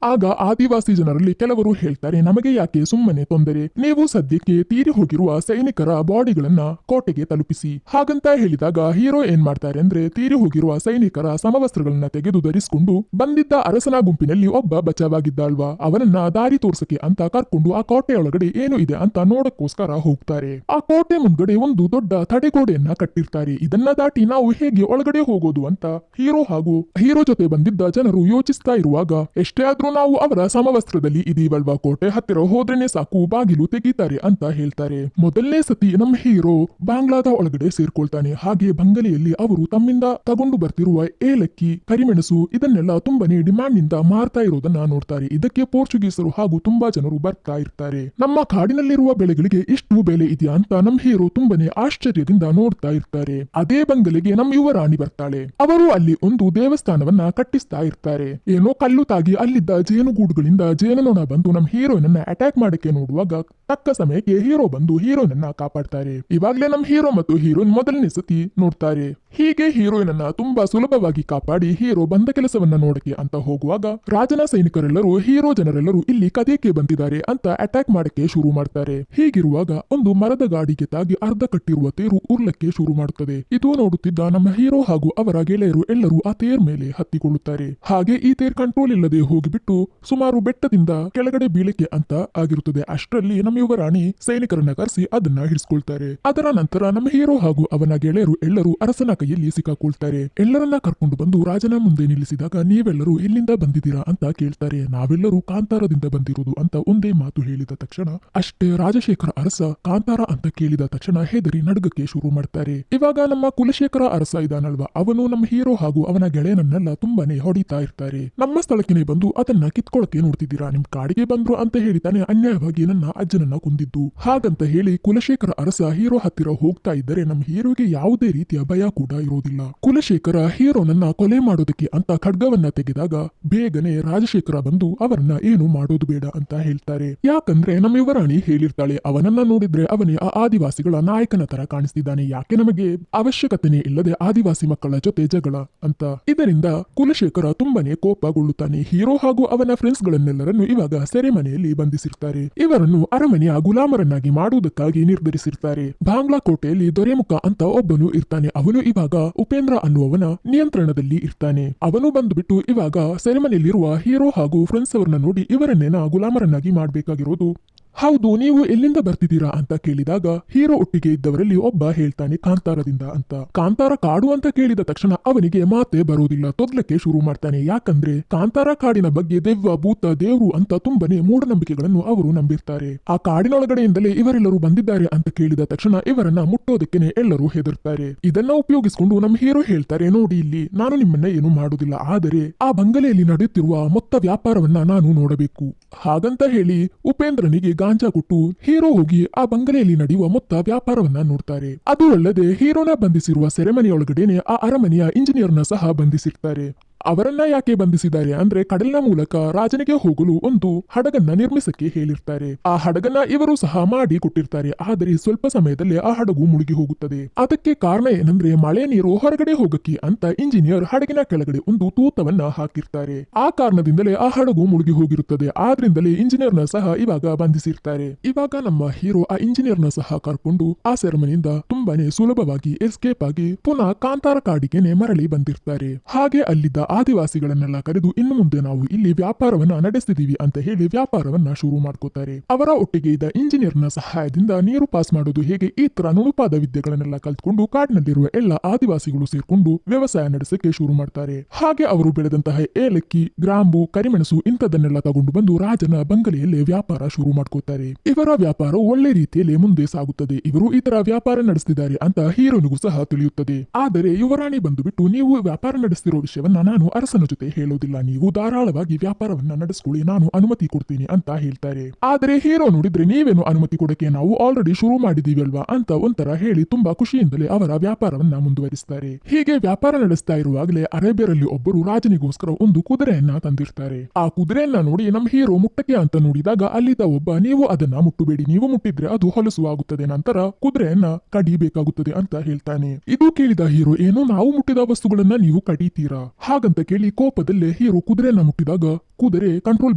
ಆಗ ಆದಿವಾಸಿ ಜನರಲ್ಲಿ ಕೆಲವರು ಹೇಳ್ತಾರೆ, ನಮಗೆ ಯಾಕೆ ಸುಮ್ಮನೆ ತೊಂದರೆ, ನೀವು ಸದ್ಯಕ್ಕೆ ತೀರಿ ಹೋಗಿರುವ ಸೈನಿಕರ ಬಾಡಿಗಳನ್ನ ಕೋಟೆಗೆ ತಲುಪಿಸಿ. ಹಾಗಂತ ಹೇಳಿದಾಗ ಹೀರೋ ಏನ್ ಮಾಡ್ತಾರೆ ಅಂದ್ರೆ ತೀರಿ ಹೋಗಿರುವ ಸೈನಿಕರ ಸಮವಸ್ತ್ರಗಳನ್ನ ತೆಗೆದು ಧರಿಸಿಕೊಂಡು ಬಂದಿದ್ದ ಅರಸನ ಗುಂಪಿನಲ್ಲಿ ಒಬ್ಬ ಬಚಾವಾಗಿದ್ದಲ್ವಾ, ಅವನನ್ನ ದಾರಿ ತೋರ್ಸಕ್ಕೆ ಅಂತ ಕರ್ಕೊಂಡು ಆ ಕೋಟೆಯೊಳಗಡೆ ಏನು ಇದೆ ಅಂತ ನೋಡಕ್ಕೋಸ್ಕರ ಹೋಗ್ತಾರೆ. ಆ ಕೋಟೆ ಮುಂದ್ಗಡೆ ಒಂದು ದೊಡ್ಡ ತಡೆಗೋಡೆಯನ್ನ ಕಟ್ಟಿರ್ತಾರೆ. ಇದನ್ನ ದಾಟಿ ನಾವು ಹೇಗೆ ಒಳಗಡೆ ಹೋಗೋದು ಅಂತ ಹೀರೋ ಹಾಗೂ ಹೀರೋ ಜೊತೆ ಬಂದಿದ್ದ ಜನರು ಯೋಚಿಸ್ತಾ ಇರುವಾಗ ಎಷ್ಟೇ ಆದ್ರೂ ನಾವು ಅವರ ಸಮವಸ್ತ್ರದಲ್ಲಿ ಇದೀವಲ್ವಾ, ಕೋಟೆ ಹತ್ತಿರ ಹೋದ್ರೇನೆ ಸಾಕು ಬಾಗಿಲು ತೆಗೀತಾರೆ ಅಂತ ಹೇಳ್ತಾರೆ. ಮೊದಲನೇ ಸತಿ ನಮ್ಮ ಹೀರೋ ಬಾಂಗ್ಲಾದ ಒಳಗಡೆ ಸೇರ್ಕೊಳ್ತಾನೆ. ಹಾಗೆ ಬಂಗಲೆಯಲ್ಲಿ ಅವರು ತಮ್ಮಿಂದ ತಗೊಂಡು ಬರ್ತಿರುವ ಏಲಕ್ಕಿ, ಕರಿಮೆಣಸು ಇದನ್ನೆಲ್ಲ ತುಂಬಾನೇ ಡಿಮ್ಯಾಂಡ್ ನಿಂದ ಮಾರ್ತಾ ಇರೋದನ್ನ ನೋಡ್ತಾರೆ. ಇದಕ್ಕೆ ಪೋರ್ಚುಗೀಸರು ಹಾಗೂ ತುಂಬಾ ಜನರು ಬರ್ತಾ ಇರ್ತಾರೆ. ನಮ್ಮ ಕಾಡಿನಲ್ಲಿರುವ ಬೆಳೆಗಳಿಗೆ ಇಷ್ಟು ಬೆಲೆ ಇದೆಯಾ ಅಂತ ನಮ್ಮ ಹೀರೋ ತುಂಬಾನೇ ಆಶ್ಚರ್ಯದಿಂದ ನೋಡ್ತಾ ಇರ್ತಾರೆ. ಅದೇ ಬಂಗಲೆಗೆ ನಮ್ಮ ಯುವರಾಣಿ ಬರ್ತಾಳೆ. ಅವರು ಅಲ್ಲಿ ಒಂದು ದೇವಸ್ಥಾನವನ್ನ ಕಟ್ಟಿಸ್ತಾ ಇರ್ತಾರೆ. ಏನೋ ಕಲ್ಲು ತಾಗಿ ಅಲ್ಲಿದ್ದ ಜೇನುಗೂಡುಗಳಿಂದ ಜೇನುನೊಣ ಬಂದು ನಮ್ಮ ಹೀರೋಯಿನ್ ಅನ್ನ ಅಟ್ಯಾಕ್ ಮಾಡಕ್ಕೆ ನೋಡುವಾಗ ತಕ್ಕ ಸಮಯಕ್ಕೆ ಹೀರೋ ಬಂದು ಹೀರೋಯಿನ್ ಅನ್ನ ಕಾಪಾಡ್ತಾರೆ. ಇವಾಗ್ಲೇ ನಮ್ಮ ಹೀರೋ ಮತ್ತು ಹೀರೋಯಿನ್ ಮೊದಲನೇ ಸತಿ ನೋಡ್ತಾರೆ. ಹೀಗೆ ಹೀರೋಯಿನ್ ಅನ್ನ ತುಂಬಾ ಸುಲಭವಾಗಿ ಕಾಪಾಡಿ ಹೀರೋ ಬಂದ ಕೆಲಸವನ್ನ ನೋಡಕ್ಕೆ ಅಂತ ಹೋಗುವಾಗ ರಾಜನ ಸೈನಿಕರೆಲ್ಲರೂ ಹೀರೋ ಜನರೆಲ್ಲರೂ ಇಲ್ಲಿ ಕದಿಯಕ್ಕೆ ಬಂದಿದ್ದಾರೆ ಅಂತ ಅಟ್ಯಾಕ್ ಮಾಡಕ್ಕೆ ಶುರು ಮಾಡ್ತಾರೆ. ಹೀಗಿರುವಾಗ ಒಂದು ಮರದ ಗಾಡಿಗೆ ತಾಗಿ ಅರ್ಧ ಕಟ್ಟಿರುವ ತೇರು ಉರ್ಲಕ್ಕೆ ಶುರು ಮಾಡುತ್ತದೆ. ಇದು ನೋಡುತ್ತಿದ್ದ ನಮ್ಮ ಹೀರೋ ಹಾಗೂ ಅವರ ಗೆಳೆಯರು ಎಲ್ಲರೂ ಆ ತೇರ್ ಮೇಲೆ ಹತ್ತಿಕೊಳ್ಳುತ್ತಾರೆ. ಹಾಗೆ ಈ ತೇರ್ ಕಂಟ್ರೋಲ್ ಇಲ್ಲದೆ ಹೋಗಿಬಿಟ್ಟು ಸುಮಾರು ಬೆಟ್ಟದಿಂದ ಕೆಳಗಡೆ ಬೀಳಕ್ಕೆ ಅಂತ ಆಗಿರುತ್ತದೆ. ಅಷ್ಟರಲ್ಲಿ ನಮ್ಮ ಯುವರಾಣಿ ಸೈನಿಕರನ್ನ ಕರೆಸಿ ಅದನ್ನ ಹಿಡಿಸ್ಕೊಳ್ತಾರೆ. ಅದರ ನಂತರ ನಮ್ಮ ಹೀರೋ ಹಾಗೂ ಅವನ ಗೆಳೆಯರು ಎಲ್ಲರೂ ಅರಸನ ಕೈಯಲ್ಲಿ ಸಿಕ್ಕಾಕೊಳ್ತಾರೆ. ಎಲ್ಲರನ್ನ ಕರ್ಕೊಂಡು ಬಂದು ರಾಜನ ಮುಂದೆ ನಿಲ್ಲಿಸಿದಾಗ ನೀವೆಲ್ಲರೂ ಎಲ್ಲಿಂದ ಬಂದಿದ್ದೀರಾ ಅಂತ ಕೇಳ್ತಾರೆ. ನಾವೆಲ್ಲರೂ ಕಾಂತಾರದಿಂದ ಬಂದಿರುವುದು ಅಂತ ಒಂದೇ ಮಾತು ಹೇಳಿದ ತಕ್ಷಣ ಅಷ್ಟೇ ರಾಜಶೇಖರ ಅರಸ ಕಾಂತಾರ ಅಂತ ಕೇಳಿದ ತಕ್ಷಣ ಹೆದರಿ ನಡುಗಕ್ಕೆ ಶುರು ಮಾಡ್ತಾರೆ. ಇವಾಗ ನಮ್ಮ ಕುಲಶೇಖರ ಅರಸ ಇದಾನಲ್ವಾ, ಅವನು ನಮ್ಮ ಹೀರೋ ಹಾಗೂ ಅವನ ಗೆಳೆಯನನ್ನೆಲ್ಲ ತುಂಬಾನೇ ಹೊಡಿತಾ ಇರ್ತಾರೆ. ನಮ್ಮ ಸ್ಥಳಕ್ಕೆ ಬಂದು ಅದನ್ನ ಕಿತ್ಕೊಳಕ್ಕೆ ನೋಡ್ತಿದ್ದೀರಾ, ನಿಮ್ ಕಾಡಿಗೆ ಬಂದ್ರು ಅಂತ ಹೇಳಿತಾನೆ ಅನ್ಯಾಯವಾಗಿ ನನ್ನ ಅಜ್ಜನನ್ನ ಕೊಂದಿದ್ದು ಹಾಗಂತ ಹೇಳಿ ಕುಲಶೇಖರ ಅರಸ ಹೀರೋ ಹತ್ತಿರ ಹೋಗ್ತಾ ಇದ್ದರೆ ನಮ್ಮ ಹೀರೋಗೆ ಯಾವುದೇ ರೀತಿಯ ಭಯ ಕೂಡ ಇರೋದಿಲ್ಲ. ಕುಲಶೇಖರ ಹೀರೋನನ್ನ ಕೊಲೆ ಮಾಡೋದಕ್ಕೆ ಅಂತ ಖಡ್ಗವನ್ನ ತೆಗೆದಾಗ ಬೇಗನೆ ರಾಜಶೇಖರ ಬಂದು ಅವರನ್ನ ಏನು ಮಾಡೋದು ಬೇಡ ಅಂತ ಹೇಳ್ತಾರೆ. ಯಾಕಂದ್ರೆ ನಮ್ಮ ಯುವರಾಣಿ ಹೇಳಿರ್ತಾಳೆ, ಅವನನ್ನ ನೋಡಿದ್ರೆ ಅವನೇ ಆ ಆದಿವಾಸಿಗಳ ನಾಯಕನ ತರ ಕಾಣಿಸ್ತಿದ್ದಾನೆ, ಯಾಕೆ ನಮಗೆ ಅವಶ್ಯಕತೆನೇ ಇಲ್ಲದೆ ಆದಿವಾಸಿ ಮಕ್ಕಳ ಜೊತೆ ಜಗಳ ಅಂತ. ಇದರಿಂದ ಕುಲಶೇಖರ ತುಂಬಾನೇ ಕೋಪಗೊಳ್ಳುತ್ತಾನೆ. ಹೀರೋ ಹಾಗೂ ಅವನ ಫ್ರೆಂಡ್ಸ್ ಗಳನ್ನೆಲ್ಲರನ್ನು ಇವಾಗ ಸೆರೆಮನೆಯಲ್ಲಿ ಬಂಧಿಸಿರ್ತಾರೆ. ಇವರನ್ನು ಅರಮನೆಯ ಗುಲಾಮರನ್ನಾಗಿ ಮಾಡುವುದಕ್ಕಾಗಿ ನಿರ್ಧರಿಸಿರ್ತಾರೆ. ಬಾಂಗ್ಲಾ ಕೋಟೆಯಲ್ಲಿ ದೊರೆಮುಖ ಅಂತ ಒಬ್ಬನು ಇರ್ತಾನೆ. ಅವನು ಇವಾಗ ಉಪೇಂದ್ರ ಅನ್ನುವವನ ನಿಯಂತ್ರಣದಲ್ಲಿ ಇರ್ತಾನೆ. ಅವನು ಬಂದುಬಿಟ್ಟು ಇವಾಗ ಸೆರೆಮನೆಯಲ್ಲಿರುವ ಹೀರೋ ಹಾಗೂ ಫ್ರೆಂಡ್ಸ್ ಅವರನ್ನ ನೋಡಿ ಇವರನ್ನೇನ ಗುಲಾಮರನ್ನಾಗಿ ಮಾಡ್ಬೇಕಾಗಿರೋದು, ಹೌದು ನೀವು ಎಲ್ಲಿಂದ ಬರ್ತಿದ್ದೀರಾ ಅಂತ ಕೇಳಿದಾಗ ಹೀರೋ ಒಟ್ಟಿಗೆ ಇದ್ದವರಲ್ಲಿ ಒಬ್ಬ ಹೇಳ್ತಾನೆ ಕಾಂತಾರದಿಂದ ಅಂತ. ಕಾಂತಾರ ಕಾಡು ಅಂತ ಕೇಳಿದ ತಕ್ಷಣ ಅವನಿಗೆ ಮಾತೆ ಬರೋದಿಲ್ಲ, ತೊದ್ಲಕ್ಕೆ ಶುರು ಮಾಡ್ತಾನೆ. ಯಾಕಂದ್ರೆ ಕಾಂತಾರ ಕಾಡಿನ ಬಗ್ಗೆ ದೆವ್ವ ಭೂತ ದೇವ್ರು ಅಂತ ತುಂಬಾನೇ ಮೂಢನಂಬಿಕೆಗಳನ್ನು ಅವರು ನಂಬಿರ್ತಾರೆ. ಆ ಕಾಡಿನೊಳಗಡೆಯಿಂದಲೇ ಇವರೆಲ್ಲರೂ ಬಂದಿದ್ದಾರೆ ಅಂತ ಕೇಳಿದ ತಕ್ಷಣ ಇವರನ್ನ ಮುಟ್ಟೋದಕ್ಕೇನೆ ಎಲ್ಲರೂ ಹೆದರ್ತಾರೆ. ಇದನ್ನ ಉಪಯೋಗಿಸಿಕೊಂಡು ನಮ್ಮ ಹೀರೋ ಹೇಳ್ತಾರೆ, ನೋಡಿ ಇಲ್ಲಿ ನಾನು ನಿಮ್ಮನ್ನ ಏನು ಮಾಡುದಿಲ್ಲ, ಆದರೆ ಆ ಬಂಗಲೆಯಲ್ಲಿ ನಡೆಯುತ್ತಿರುವ ಮೊತ್ತ ವ್ಯಾಪಾರವನ್ನ ನಾನು ನೋಡಬೇಕು. ಹಾಗಂತ ಹೇಳಿ ಉಪೇಂದ್ರನಿಗೆ ಗಾಂಜಾ ಕೊಟ್ಟು ಹೀರೋ ಹೋಗಿ ಆ ಬಂಗಲೆಯಲ್ಲಿ ನಡೆಯುವ ಮೊತ್ತ ವ್ಯಾಪಾರವನ್ನ ನೋಡ್ತಾರೆ. ಅದು ಅಲ್ಲದೆ ಹೀರೋನ ಬಂಧಿಸಿರುವ ಸೆರೆಮನೆಯೊಳಗಡೆನೆ ಆ ಅರಮನೆಯ ಇಂಜಿನಿಯರ್ನ ಸಹ ಬಂಧಿಸಿರ್ತಾರೆ. ಅವರನ್ನ ಯಾಕೆ ಬಂಧಿಸಿದ್ದಾರೆ ಅಂದ್ರೆ ಕಡಲಿನ ಮೂಲಕ ರಾಜನಿಗೆ ಹೋಗಲು ಒಂದು ಹಡಗನ್ನ ನಿರ್ಮಿಸಕ್ಕೆ ಹೇಳಿರ್ತಾರೆ. ಆ ಹಡಗನ್ನ ಇವರು ಸಹ ಮಾಡಿ ಕೊಟ್ಟಿರ್ತಾರೆ. ಆದರೆ ಸ್ವಲ್ಪ ಸಮಯದಲ್ಲೇ ಆ ಹಡಗು ಮುಳುಗಿ ಹೋಗುತ್ತದೆ. ಅದಕ್ಕೆ ಕಾರಣ ಏನಂದ್ರೆ ಮಳೆ ನೀರು ಹೊರಗಡೆ ಹೋಗಕ್ಕೆ ಅಂತ ಇಂಜಿನಿಯರ್ ಹಡಗಿನ ಕೆಳಗಡೆ ಒಂದು ತೂತವನ್ನ ಹಾಕಿರ್ತಾರೆ. ಆ ಕಾರಣದಿಂದಲೇ ಆ ಹಡಗು ಮುಳುಗಿ ಹೋಗಿರುತ್ತದೆ. ಆದ್ರಿಂದಲೇ ಇಂಜಿನಿಯರ್ನ ಸಹ ಇವಾಗ ಬಂಧಿಸಿರ್ತಾರೆ. ಇವಾಗ ನಮ್ಮ ಹೀರೋ ಆ ಇಂಜಿನಿಯರ್ನ ಸಹ ಕರ್ಕೊಂಡು ಆ ಸೆರೆಮನೆಯಿಂದ ತುಂಬಾನೇ ಸುಲಭವಾಗಿ ಎಸ್ಕೇಪ್ ಆಗಿ ಪುನಃ ಕಾಂತಾರ ಕಾಡಿಗೆನೆ ಮರಳಿ ಬಂದಿರ್ತಾರೆ. ಹಾಗೆ ಅಲ್ಲಿದ್ದ ಆದಿವಾಸಿಗಳನ್ನೆಲ್ಲ ಕರೆದು ಇನ್ನು ಮುಂದೆ ನಾವು ಇಲ್ಲಿ ವ್ಯಾಪಾರವನ್ನ ನಡೆಸ್ತಿದೀವಿ ಅಂತ ಹೇಳಿ ವ್ಯಾಪಾರವನ್ನ ಶುರು ಮಾಡ್ಕೋತಾರೆ. ಅವರ ಒಟ್ಟಿಗೆ ಇದ್ದ ಇಂಜಿನಿಯರ್ನ ಸಹಾಯದಿಂದ ನೀರು ಪಾಸ್ ಮಾಡೋದು ಹೇಗೆ ಈ ತರ ನುಣುಪಾದ ವಿದ್ಯೆಗಳನ್ನೆಲ್ಲ ಕಲ್ತ್ಕೊಂಡು ಕಾಡಿನಲ್ಲಿರುವ ಎಲ್ಲ ಆದಿವಾಸಿಗಳು ಸೇರ್ಕೊಂಡು ವ್ಯವಸಾಯ ನಡೆಸಕ್ಕೆ ಶುರು ಮಾಡ್ತಾರೆ. ಹಾಗೆ ಅವರು ಬೆಳೆದಂತಹ ಏಲಕ್ಕಿ, ಗ್ರಾಂಬು, ಕರಿಮೆಣಸು ಇಂಥದನ್ನೆಲ್ಲ ತಗೊಂಡು ಬಂದು ರಾಜನ ಬಂಗಲೆಯಲ್ಲೇ ವ್ಯಾಪಾರ ಶುರು ಮಾಡ್ಕೋತಾರೆ. ಇವರ ವ್ಯಾಪಾರ ಒಳ್ಳೆ ರೀತಿಯಲ್ಲಿ ಮುಂದೆ ಸಾಗುತ್ತದೆ. ಇವರು ಈ ತರ ವ್ಯಾಪಾರ ನಡೆಸ್ತಿದ್ದಾರೆ ಅಂತ ಹೀರೋನಿಗೂ ಸಹ ತಿಳಿಯುತ್ತದೆ. ಆದರೆ ಯುವರಾಣಿ ಬಂದುಬಿಟ್ಟು ನೀವು ವ್ಯಾಪಾರ ನಡೆಸ್ತಿರೋ ವಿಷಯವನ್ನ ನಾನು ಅರಸನ ಜೊತೆ ಹೇಳೋದಿಲ್ಲ, ನೀವು ಧಾರಾಳವಾಗಿ ವ್ಯಾಪಾರವನ್ನ ನಡೆಸ್ಕೊಳ್ಳಿ, ನಾನು ಅನುಮತಿ ಕೊಡ್ತೀನಿ ಅಂತ ಹೇಳ್ತಾರೆ. ಆದರೆ ಹೀರೋ ನೋಡಿದ್ರೆ ನೀವೇನು ಅನುಮತಿ ಕೊಡಕ್ಕೆ, ನಾವು ಆಲ್ರೆಡಿ ಶುರು ಮಾಡಿದೀವಿ ಅಲ್ವಾ ಅಂತ ಒಂಥರ ಹೇಳಿ ತುಂಬಾ ಖುಷಿಯಿಂದಲೇ ಅವರ ವ್ಯಾಪಾರವನ್ನ ಮುಂದುವರಿಸ್ತಾರೆ. ಹೀಗೆ ವ್ಯಾಪಾರ ನಡೆಸ್ತಾ ಇರುವಾಗಲೇ ಅರೇಬಿಯರಲ್ಲಿ ಒಬ್ಬರು ರಾಜನಿಗೋಸ್ಕರ ಒಂದು ಕುದುರೆಯನ್ನ ತಂದಿರ್ತಾರೆ. ಆ ಕುದುರೆಯನ್ನ ನೋಡಿ ನಮ್ಮ ಹೀರೋ ಮುಟ್ಟಕ್ಕೆ ಅಂತ ನೋಡಿದಾಗ ಅಲ್ಲಿದ್ದ ಒಬ್ಬ, ನೀವು ಅದನ್ನ ಮುಟ್ಟಬೇಡಿ, ನೀವು ಮುಟ್ಟಿದ್ರೆ ಅದು ಹೊಲಸು ಆಗುತ್ತದೆ, ನಂತರ ಕುದುರೆಯನ್ನ ಕಡಿಬೇಕಾಗುತ್ತದೆ ಅಂತ ಹೇಳ್ತಾನೆ. ಇದು ಕೇಳಿದ ಹೀರೋ, ಏನೋ ನಾವು ಮುಟ್ಟಿದ ವಸ್ತುಗಳನ್ನ ನೀವು ಕಡಿತೀರಾ ಹಾಗಂತ ಕೇಳಿ ಕೋಪದಲ್ಲೇ ಹೀರೋ ಕುದುರೆಯನ್ನ ಮುಟ್ಟಿದಾಗ ಕುದುರೆ ಕಂಟ್ರೋಲ್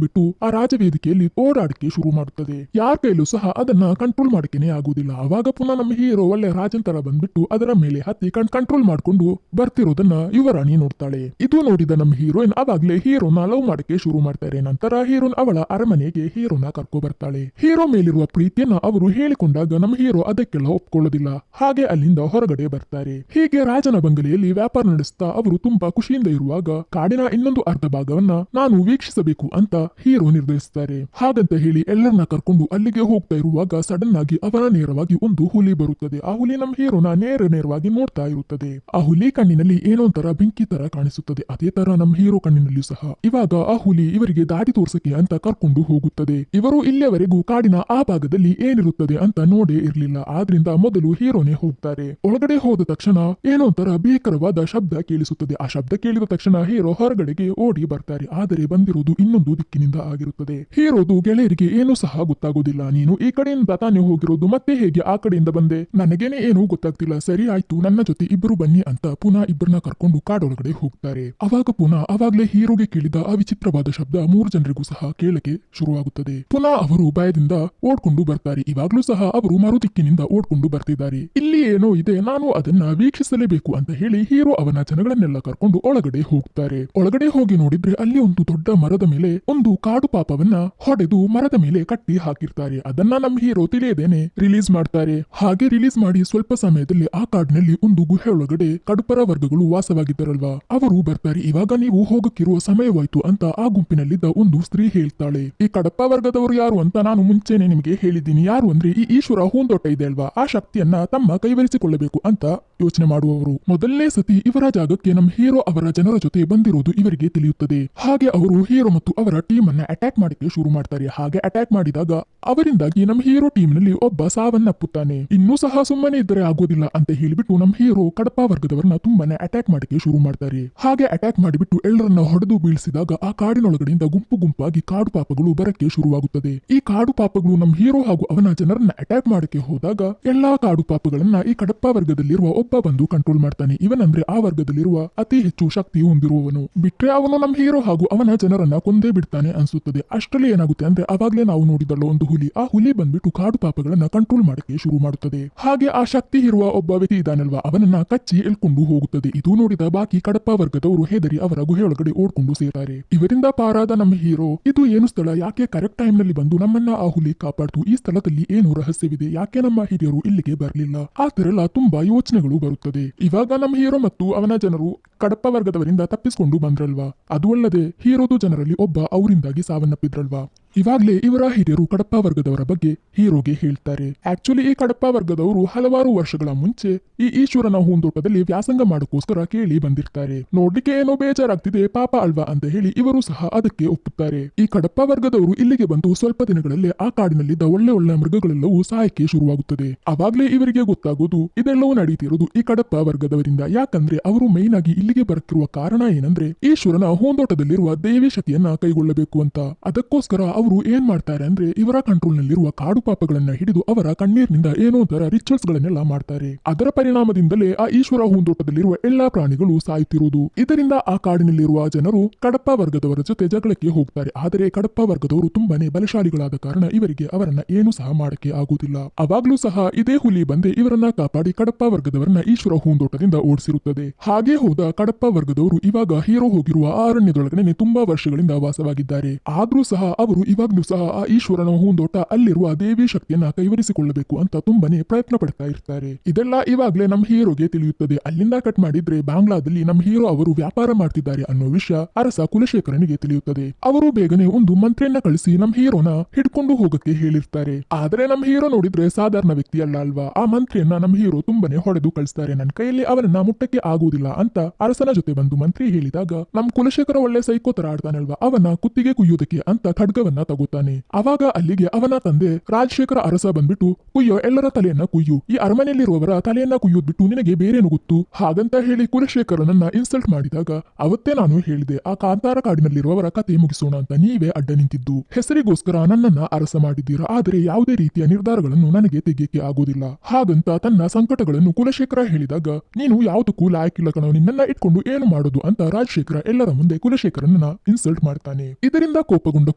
ಬಿಟ್ಟು ಆ ರಾಜವೇದಿಕೆಯಲ್ಲಿ ಓಡಾಡಕ್ಕೆ ಶುರು ಮಾಡುತ್ತದೆ. ಯಾರ ಕೈಲೂ ಸಹ ಅದನ್ನ ಕಂಟ್ರೋಲ್ ಮಾಡಕ್ಕೇನೆ ಆಗುದಿಲ್ಲ. ಅವಾಗ ಪುನಃ ನಮ್ಮ ಹೀರೋ ಒಳ್ಳೆ ರಾಜನ್ ತರ ಬಂದ್ಬಿಟ್ಟು ಅದರ ಮೇಲೆ ಹತ್ತಿ ಕಂಟ್ರೋಲ್ ಮಾಡ್ಕೊಂಡು ಬರ್ತಿರೋದನ್ನ ಯುವರಾಣಿ ನೋಡ್ತಾಳೆ. ಇದು ನೋಡಿದ ನಮ್ಮ ಹೀರೋಯಿನ್ ಅವಾಗ್ಲೇ ಹೀರೋನ ಲವ್ ಮಾಡಕ್ಕೆ ಶುರು ಮಾಡ್ತಾರೆ. ನಂತರ ಹೀರೋನ್ ಅವಳ ಅರಮನೆಗೆ ಹೀರೋನ ಕರ್ಕೊ ಬರ್ತಾಳೆ. ಹೀರೋ ಮೇಲಿರುವ ಪ್ರೀತಿಯನ್ನ ಅವರು ಹೇಳಿಕೊಂಡಾಗ ನಮ್ಮ ಹೀರೋ ಅದಕ್ಕೆಲ್ಲ ಒಪ್ಕೊಳ್ಳೋದಿಲ್ಲ. ಹಾಗೆ ಅಲ್ಲಿಂದ ಹೊರಗಡೆ ಬರ್ತಾರೆ. ಹೀಗೆ ರಾಜನ ಬಂಗಲೆಯಲ್ಲಿ ವ್ಯಾಪಾರ ನಡೆಸ್ತಾ ಅವರು ತುಂಬಾ ಖುಷಿಯಿಂದ ಇರುವಾಗ ಕಾಡಿನ ಇನ್ನೊಂದು ಅರ್ಧ ಭಾಗವನ್ನ ನಾನು ವೀಕ್ಷಿಸಬೇಕು ಅಂತ ಹೀರೋ ನಿರ್ಧರಿಸುತ್ತಾರೆ. ಹಾಗಂತ ಹೇಳಿ ಎಲ್ಲರನ್ನ ಕರ್ಕೊಂಡು ಅಲ್ಲಿಗೆ ಹೋಗ್ತಾ ಇರುವಾಗ ಸಡನ್ ಆಗಿ ಅವರ ನೇರವಾಗಿ ಒಂದು ಹುಲಿ ಬರುತ್ತದೆ. ಆ ಹುಲಿ ನಮ್ಮ ಹೀರೋನ ನೇರವಾಗಿ ನೋಡ್ತಾ ಇರುತ್ತದೆ. ಆ ಹುಲಿ ಕಣ್ಣಿನಲ್ಲಿ ಏನೋ ಒಂಥರ ಬೆಂಕಿ ತರ ಕಾಣಿಸುತ್ತದೆ. ಅದೇ ತರ ನಮ್ಮ ಹೀರೋ ಕಣ್ಣಿನಲ್ಲಿಯೂ ಸಹ. ಇವಾಗ ಆ ಹುಲಿ ಇವರಿಗೆ ದಾರಿ ತೋರ್ಸಕ್ಕೆ ಅಂತ ಕರ್ಕೊಂಡು ಹೋಗುತ್ತದೆ. ಇವರು ಇಲ್ಲಿಯವರೆಗೂ ಕಾಡಿನ ಆ ಭಾಗದಲ್ಲಿ ಏನಿರುತ್ತದೆ ಅಂತ ನೋಡೇ ಇರ್ಲಿಲ್ಲ. ಆದ್ರಿಂದ ಮೊದಲು ಹೀರೋನೇ ಹೋಗ್ತಾರೆ. ಒಳಗಡೆ ಹೋದ ತಕ್ಷಣ ಏನೋ ಒಂಥರ ಭೀಕರವಾದ ಶಬ್ದ ಕೇಳಿಸುತ್ತದೆ. ಆ ಶಬ್ದ ಕೇಳಿದ ತಕ್ಷಣ ತಕ್ಷಣ ಹೀರೋ ಹೊರಗಡೆಗೆ ಓಡಿ ಬರ್ತಾರೆ. ಆದರೆ ಬಂದಿರುವುದು ಇನ್ನೊಂದು ದಿಕ್ಕಿನಿಂದ ಆಗಿರುತ್ತದೆ. ಹೀರೋದು ಗೆಳೆಯರಿಗೆ ಏನೂ ಸಹ ಗೊತ್ತಾಗೋದಿಲ್ಲ. ನೀನು ಈ ಕಡೆಯಿಂದ ತಾನೇ ಹೋಗಿರೋದು, ಮತ್ತೆ ಹೇಗೆ ಆ ಕಡೆಯಿಂದ ಬಂದೆ? ನನಗೇನೆ ಏನೂ ಗೊತ್ತಾಗ್ತಿಲ್ಲ. ಸರಿ ಆಯ್ತು, ನನ್ನ ಜೊತೆ ಇಬ್ಬರು ಬನ್ನಿ ಅಂತ ಪುನಃ ಇಬ್ಬರನ್ನ ಕರ್ಕೊಂಡು ಕಾಡೊಳಗಡೆ ಹೋಗ್ತಾರೆ. ಅವಾಗ ಪುನಃ ಅವಾಗ್ಲೇ ಹೀರೋಗೆ ಕೇಳಿದ ಆ ವಿಚಿತ್ರವಾದ ಶಬ್ದ 3 ಜನರಿಗೂ ಸಹ ಕೇಳಕ್ಕೆ ಶುರುವಾಗುತ್ತದೆ. ಪುನಃ ಅವರು ಭಯದಿಂದ ಓಡ್ಕೊಂಡು ಬರ್ತಾರೆ. ಇವಾಗ್ಲೂ ಸಹ ಅವರು ಮರು ದಿಕ್ಕಿನಿಂದ ಓಡ್ಕೊಂಡು ಬರ್ತಿದ್ದಾರೆ. ಇಲ್ಲಿ ಏನೋ ಇದೆ, ನಾನು ಅದನ್ನ ವೀಕ್ಷಿಸಲೇಬೇಕು ಅಂತ ಹೇಳಿ ಹೀರೋ ಅವನ ಜನಗಳನ್ನೆಲ್ಲ ಕರ್ಕೊಂಡು ಒಳಗಡೆ ಹೋಗ್ತಾರೆ. ಒಳಗಡೆ ಹೋಗಿ ನೋಡಿದ್ರೆ ಅಲ್ಲಿ ಒಂದು ದೊಡ್ಡ ಮರದ ಮೇಲೆ ಒಂದು ಕಾಡು ಪಾಪವನ್ನ ಹೊಡೆದು ಮರದ ಮೇಲೆ ಕಟ್ಟಿ ಹಾಕಿರ್ತಾರೆ. ಅದನ್ನ ನಮ್ಮ ಹೀರೋ ತಿಳಿಯದೇನೆ ರಿಲೀಸ್ ಮಾಡ್ತಾರೆ. ಹಾಗೆ ರಿಲೀಸ್ ಮಾಡಿ ಸ್ವಲ್ಪ ಸಮಯದಲ್ಲಿ ಆ ಕಾಡಿನಲ್ಲಿ ಒಂದು ಗುಹೆ ಒಳಗಡೆ ಕಡುಪರ ವರ್ಗಗಳು ವಾಸವಾಗಿದ್ದರಲ್ವಾ, ಅವರು ಬರ್ತಾರೆ. ಇವಾಗ ನೀವು ಹೋಗಕ್ಕಿರುವ ಸಮಯವಾಯ್ತು ಅಂತ ಆ ಗುಂಪಿನಲ್ಲಿದ್ದ ಒಂದು ಸ್ತ್ರೀ ಹೇಳ್ತಾಳೆ. ಈ ಕಡಪ ವರ್ಗದವರು ಯಾರು ಅಂತ ನಾನು ಮುಂಚೆನೆ ನಿಮಗೆ ಹೇಳಿದ್ದೀನಿ. ಯಾರು ಅಂದ್ರೆ ಈ ಈಶ್ವರ ಹೂಂದೋಟ ಇದೆ ಅಲ್ವಾ, ಆ ಶಕ್ತಿಯನ್ನ ತಮ್ಮ ಕೈವರಿಸಿಕೊಳ್ಳಬೇಕು ಅಂತ ಯೋಚನೆ ಮಾಡುವವರು. ಮೊದಲನೇ ಸತಿ ಇವರ ಜಾಗಕ್ಕೆ ನಮ್ಮ ಹೀರೋ ಅವರ ಜನರ ಜೊತೆ ಬಂದಿರೋದು ಇವರಿಗೆ ತಿಳಿಯುತ್ತದೆ. ಹಾಗೆ ಅವರು ಹೀರೋ ಮತ್ತು ಅವರ ಟೀಮ್ ಅನ್ನ ಅಟ್ಯಾಕ್ ಮಾಡಕ್ಕೆ ಶುರು ಮಾಡ್ತಾರೆ. ಹಾಗೆ ಅಟ್ಯಾಕ್ ಮಾಡಿದಾಗ ಅವರಿಂದಾಗಿ ನಮ್ಮ ಹೀರೋ ಟೀಮ್ ನಲ್ಲಿ ಒಬ್ಬ ಸಾವನ್ನಪ್ಪುತ್ತಾನೆ. ಇನ್ನೂ ಸಹ ಸುಮ್ಮನೆ ಇದ್ದರೆ ಆಗೋದಿಲ್ಲ ಅಂತ ಹೇಳಿಬಿಟ್ಟು ನಮ್ಮ ಹೀರೋ ಕಡಪ ವರ್ಗದವರನ್ನ ತುಂಬಾನೇ ಅಟ್ಯಾಕ್ ಮಾಡಕ್ಕೆ ಶುರು ಮಾಡ್ತಾರೆ. ಹಾಗೆ ಅಟ್ಯಾಕ್ ಮಾಡಿಬಿಟ್ಟು ಎಲ್ಲರನ್ನ ಹೊಡೆದು ಬೀಳಿಸಿದಾಗ ಆ ಕಾಡಿನೊಳಗಡೆಯಿಂದ ಗುಂಪು ಗುಂಪಾಗಿ ಕಾಡು ಪಾಪಗಳು ಬರಕ್ಕೆ ಶುರುವಾಗುತ್ತದೆ. ಈ ಕಾಡು ಪಾಪಗಳು ನಮ್ಮ ಹೀರೋ ಹಾಗೂ ಅವನ ಜನರನ್ನ ಅಟ್ಯಾಕ್ ಮಾಡಕ್ಕೆ ಹೋದಾಗ ಎಲ್ಲಾ ಕಾಡು ಪಾಪಗಳನ್ನ ಈ ಕಡಪ ವರ್ಗದಲ್ಲಿರುವ ಒಬ್ಬ ಬಂದು ಕಂಟ್ರೋಲ್ ಮಾಡ್ತಾನೆ. ಇವನಂದ್ರೆ ಆ ವರ್ಗದಲ್ಲಿರುವ ಅತಿ ಹೆಚ್ಚು ಶಕ್ತಿ ಹೊಂದಿರುವವನು. ಬಿಟ್ರೆ ಅವನು ನಮ್ಮ ಹೀರೋ ಹಾಗೂ ಅವನ ಜನರನ್ನ ಕೊಂದೇ ಬಿಡ್ತಾನೆ ಅನ್ಸುತ್ತದೆ. ಅಷ್ಟರಲ್ಲಿ ಏನಾಗುತ್ತೆ ಅಂದ್ರೆ ಅವಾಗ್ಲೇ ನಾವು ನೋಡಿದಲ್ಲ ಒಂದು ಹುಲಿ, ಆ ಹುಲಿ ಬಂದ್ಬಿಟ್ಟು ಕಾಡು ಪಾಪಗಳನ್ನ ಕಂಟ್ರೋಲ್ ಮಾಡಕ್ಕೆ ಶುರು ಮಾಡುತ್ತದೆ. ಹಾಗೆ ಆ ಶಕ್ತಿ ಇರುವ ಒಬ್ಬ ವ್ಯಕ್ತಿ ಇದಾನಲ್ವಾ, ಅವನನ್ನ ಕಚ್ಚಿ ಎಳ್ಕೊಂಡು ಹೋಗುತ್ತದೆ. ಇದು ನೋಡಿದ ಬಾಕಿ ಕಡಪ ವರ್ಗದವರು ಹೆದರಿ ಅವರ ಗುಹೆಯೊಳಗಡೆ ಓಡ್ಕೊಂಡು ಸೇರ್ತಾರೆ. ಇವರಿಂದ ಪಾರಾದ ನಮ್ಮ ಹೀರೋ ಇದು ಏನು ಸ್ಥಳ, ಯಾಕೆ ಕರೆಕ್ಟ್ ಟೈಮ್ ನಲ್ಲಿ ಬಂದು ನಮ್ಮನ್ನ ಆ ಹುಲಿ ಕಾಪಾಡ್ತು, ಈ ಸ್ಥಳದಲ್ಲಿ ಏನು ರಹಸ್ಯವಿದೆ, ಯಾಕೆ ನಮ್ಮ ಹಿರಿಯರು ಇಲ್ಲಿಗೆ ಬರಲಿಲ್ಲ, ಆ ತರೆಲ್ಲ ತುಂಬಾ ಯೋಚನೆಗಳು ಬರುತ್ತದೆ. ಇವಾಗ ನಮ್ಮ ಹೀರೋ ಮತ್ತು ಅವನ ಜನರು ಕಡಪ ವರ್ಗದವರಿಂದ ತಪ್ಪಿಸಿಕೊಂಡು ಬಂದ್ರಲ್ವಾ, ಅದು ಅಲ್ಲದೆ ಹೀರೋದು ಜನರಲ್ಲಿ ಒಬ್ಬ ಅವರಿಂದಾಗಿ ಸಾವನ್ನಪ್ಪಿದ್ರಲ್ವಾ. ಇವಾಗ್ಲೇ ಇವರ ಹಿರಿಯರು ಕಡಪ ವರ್ಗದವರ ಬಗ್ಗೆ ಹೀರೋಗೆ ಹೇಳ್ತಾರೆ. ಆಕ್ಚುಲಿ ಈ ಕಡಪ ವರ್ಗದವರು ಹಲವಾರು ವರ್ಷಗಳ ಮುಂಚೆ ಈ ಈಶ್ವರನ ಹೂಂದೋಟದಲ್ಲಿ ವ್ಯಾಸಂಗ ಮಾಡೋಕ್ಕೋಸ್ಕರ ಕೇಳಿ ಬಂದಿರ್ತಾರೆ. ನೋಡ್ಲಿಕ್ಕೆ ಏನೋ ಬೇಜಾರಾಗ್ತಿದೆ ಪಾಪ ಅಲ್ವಾ ಅಂತ ಹೇಳಿ ಇವರು ಸಹ ಅದಕ್ಕೆ ಒಪ್ಪುತ್ತಾರೆ. ಈ ಕಡಪ ವರ್ಗದವರು ಇಲ್ಲಿಗೆ ಬಂದು ಸ್ವಲ್ಪ ದಿನಗಳಲ್ಲೇ ಆ ಕಾಡಿನಲ್ಲಿದ್ದ ಒಳ್ಳೆ ಒಳ್ಳೆ ಮೃಗಗಳೆಲ್ಲವೂ ಸಾಯಕ್ಕೆ ಶುರುವಾಗುತ್ತದೆ. ಅವಾಗ್ಲೇ ಇವರಿಗೆ ಗೊತ್ತಾಗೋದು ಇದೆಲ್ಲವೂ ನಡೀತಿರೋದು ಈ ಕಡಪ ವರ್ಗದವರಿಂದ. ಯಾಕಂದ್ರೆ ಅವರು ಮೈನ್ ಆಗಿ ಇಲ್ಲಿಗೆ ಬರಕ್ಕಿರುವ ಕಾರಣ ಏನಂದ್ರೆ ಈಶ್ವರನ ಹೂಂದೋಟದಲ್ಲಿರುವ ದೇವಿ ಶಕ್ತಿಯನ್ನ ಕೈಗೊಳ್ಳಬೇಕು ಅಂತ. ಅದಕ್ಕೋಸ್ಕರ ಅವರು ಏನ್ ಮಾಡ್ತಾರೆ ಅಂದ್ರೆ ಇವರ ಕಂಟ್ರೋಲ್ ನಲ್ಲಿರುವ ಕಾಡು ಪಾಪಗಳನ್ನ ಹಿಡಿದು ಅವರ ಕಣ್ಣೀರಿನಿಂದ ಏನೋ ತರ ರಿಚುವಲ್ಸ್ ಗಳನ್ನೆಲ್ಲ ಮಾಡ್ತಾರೆ. ಅದರ ಪರಿಣಾಮದಿಂದಲೇ ಆ ಈಶ್ವರ ಹೂಂದೋಟದಲ್ಲಿರುವ ಎಲ್ಲಾ ಪ್ರಾಣಿಗಳು ಸಾಯುತ್ತಿರುವುದು. ಇದರಿಂದ ಆ ಕಾಡಿನಲ್ಲಿರುವ ಜನರು ಕಡಪ ವರ್ಗದವರ ಜೊತೆ ಜಗಳಕ್ಕೆ ಹೋಗ್ತಾರೆ. ಆದರೆ ಕಡಪ ವರ್ಗದವರು ತುಂಬಾನೇ ಬಲಶಾಲಿಗಳಾದ ಕಾರಣ ಇವರಿಗೆ ಅವರನ್ನ ಏನು ಸಹ ಮಾಡಕ್ಕೆ ಆಗುವುದಿಲ್ಲ. ಅವಾಗ್ಲೂ ಸಹ ಇದೇ ಹುಲಿ ಬಂದೆ ಇವರನ್ನ ಕಾಪಾಡಿ ಕಡಪ ವರ್ಗದವರನ್ನ ಈಶ್ವರ ಹೂಂದೋಟದಿಂದ ಓಡಿಸಿರುತ್ತದೆ. ಹಾಗೆ ಹೋದ ಕಡಪ ವರ್ಗದವರು ಇವಾಗ ಹೀರೋ ಹೋಗಿರುವ ಆ ಅರಣ್ಯದೊಳಗನೆ ತುಂಬಾ ವರ್ಷಗಳಿಂದ ವಾಸವಾಗಿದ್ದಾರೆ. ಆದ್ರೂ ಸಹ ಅವರು ಇವಾಗ್ಲೂ ಸಹ ಆ ಈಶ್ವರನ ಹೂಂದೋಟ ಅಲ್ಲಿರುವ ದೇವಿ ಶಕ್ತಿಯನ್ನ ಕೈವರಿಸಿಕೊಳ್ಳಬೇಕು ಅಂತ ತುಂಬಾನೇ ಪ್ರಯತ್ನ ಪಡ್ತಾ ಇರ್ತಾರೆ. ಇದೆಲ್ಲ ಇವಾಗ್ಲೇ ನಮ್ಮ ಹೀರೋಗೆ ತಿಳಿಯುತ್ತದೆ. ಅಲ್ಲಿಂದ ಕಟ್ ಮಾಡಿದ್ರೆ ಬಾಂಗ್ಲಾದಲ್ಲಿ ನಮ್ಮ ಹೀರೋ ಅವರು ವ್ಯಾಪಾರ ಮಾಡ್ತಿದ್ದಾರೆ ಅನ್ನೋ ವಿಷಯ ಅರಸ ಕುಲಶೇಖರನಿಗೆ ತಿಳಿಯುತ್ತದೆ. ಅವರು ಬೇಗನೆ ಒಂದು ಮಂತ್ರಿಯನ್ನ ಕಳಿಸಿ ನಮ್ಮ ಹೀರೋನ ಹಿಡ್ಕೊಂಡು ಹೋಗಕ್ಕೆ ಹೇಳಿರ್ತಾರೆ. ಆದ್ರೆ ನಮ್ಮ ಹೀರೋ ನೋಡಿದ್ರೆ ಸಾಧಾರಣ ವ್ಯಕ್ತಿ ಅಲ್ಲ ಅಲ್ವಾ, ಆ ಮಂತ್ರಿಯನ್ನ ನಮ್ಮ ಹೀರೋ ತುಂಬಾನೇ ಹೊಡೆದು ಕಳಿಸ್ತಾರೆ. ನನ್ನ ಕೈಯಲ್ಲಿ ಅವನನ್ನ ಮುಟ್ಟಕ್ಕೆ ಆಗುವುದಿಲ್ಲ ಅಂತ ಅರಸನ ಜೊತೆ ಬಂದು ಮಂತ್ರಿ ಹೇಳಿದಾಗ ನಮ್ಮ ಕುಲಶೇಖರ ಒಳ್ಳೆ ಸೈಕೋ ತರ ಆಡ್ತಾನಲ್ವಾ, ಅವನ ಕುತ್ತಿಗೆ ಕುಯ್ಯೋದಕ್ಕೆ ಅಂತ ಖಡ್ಗವನ್ನ ತಗೋತಾನೆ. ಅವಾಗ ಅಲ್ಲಿಗೆ ಅವನ ತಂದೆ ರಾಜಶೇಖರ ಅರಸ ಬಂದ್ಬಿಟ್ಟು ಕುಯ್ಯೋ ಎಲ್ಲರ ತಲೆಯನ್ನ ಕುಯ್ಯು, ಈ ಅರಮನೆಯಲ್ಲಿರುವವರ ತಲೆಯನ್ನ ಕುಯ್ಯೋದ್ ಬಿಟ್ಟು ನಿನಗೆ ಬೇರೇನು ಗೊತ್ತು ಹಾಗಂತ ಹೇಳಿ ಕುಲಶೇಖರನನ್ನ ಇನ್ಸಲ್ಟ್ ಮಾಡಿದಾಗ ಅವತ್ತೇ ನಾನು ಹೇಳಿದೆ ಆ ಕಾಂತಾರ ಕಾಡಿನಲ್ಲಿರುವವರ ಕತೆ ಮುಗಿಸೋಣ ಅಂತ, ನೀವೇ ಅಡ್ಡ ನಿಂತಿದ್ದು, ಹೆಸರಿಗೋಸ್ಕರ ನನ್ನನ್ನ ಅರಸ ಮಾಡಿದ್ದೀರಾ, ಆದರೆ ಯಾವುದೇ ರೀತಿಯ ನಿರ್ಧಾರಗಳನ್ನು ನನಗೆ ತೆಗೆಯಕ್ಕೆ ಆಗೋದಿಲ್ಲ ಹಾಗಂತ ತನ್ನ ಸಂಕಟಗಳನ್ನು ಕುಲಶೇಖರ ಹೇಳಿದಾಗ ನೀನು ಯಾವುದಕ್ಕೂ ಲಾಯಕ್ಕಿಲ್ಲ ಕಣೋ, ನಿನ್ನನ್ನ ಇಟ್ಕೊಂಡು ಏನು ಮಾಡೋದು ಅಂತ ರಾಜಶೇಖರ ಎಲ್ಲರ ಮುಂದೆ ಕುಲಶೇಖರನ್ನ ಇನ್ಸಲ್ಟ್ ಮಾಡ್ತಾನೆ. ಇದರಿಂದ ಕೋಪಗೊಂಡ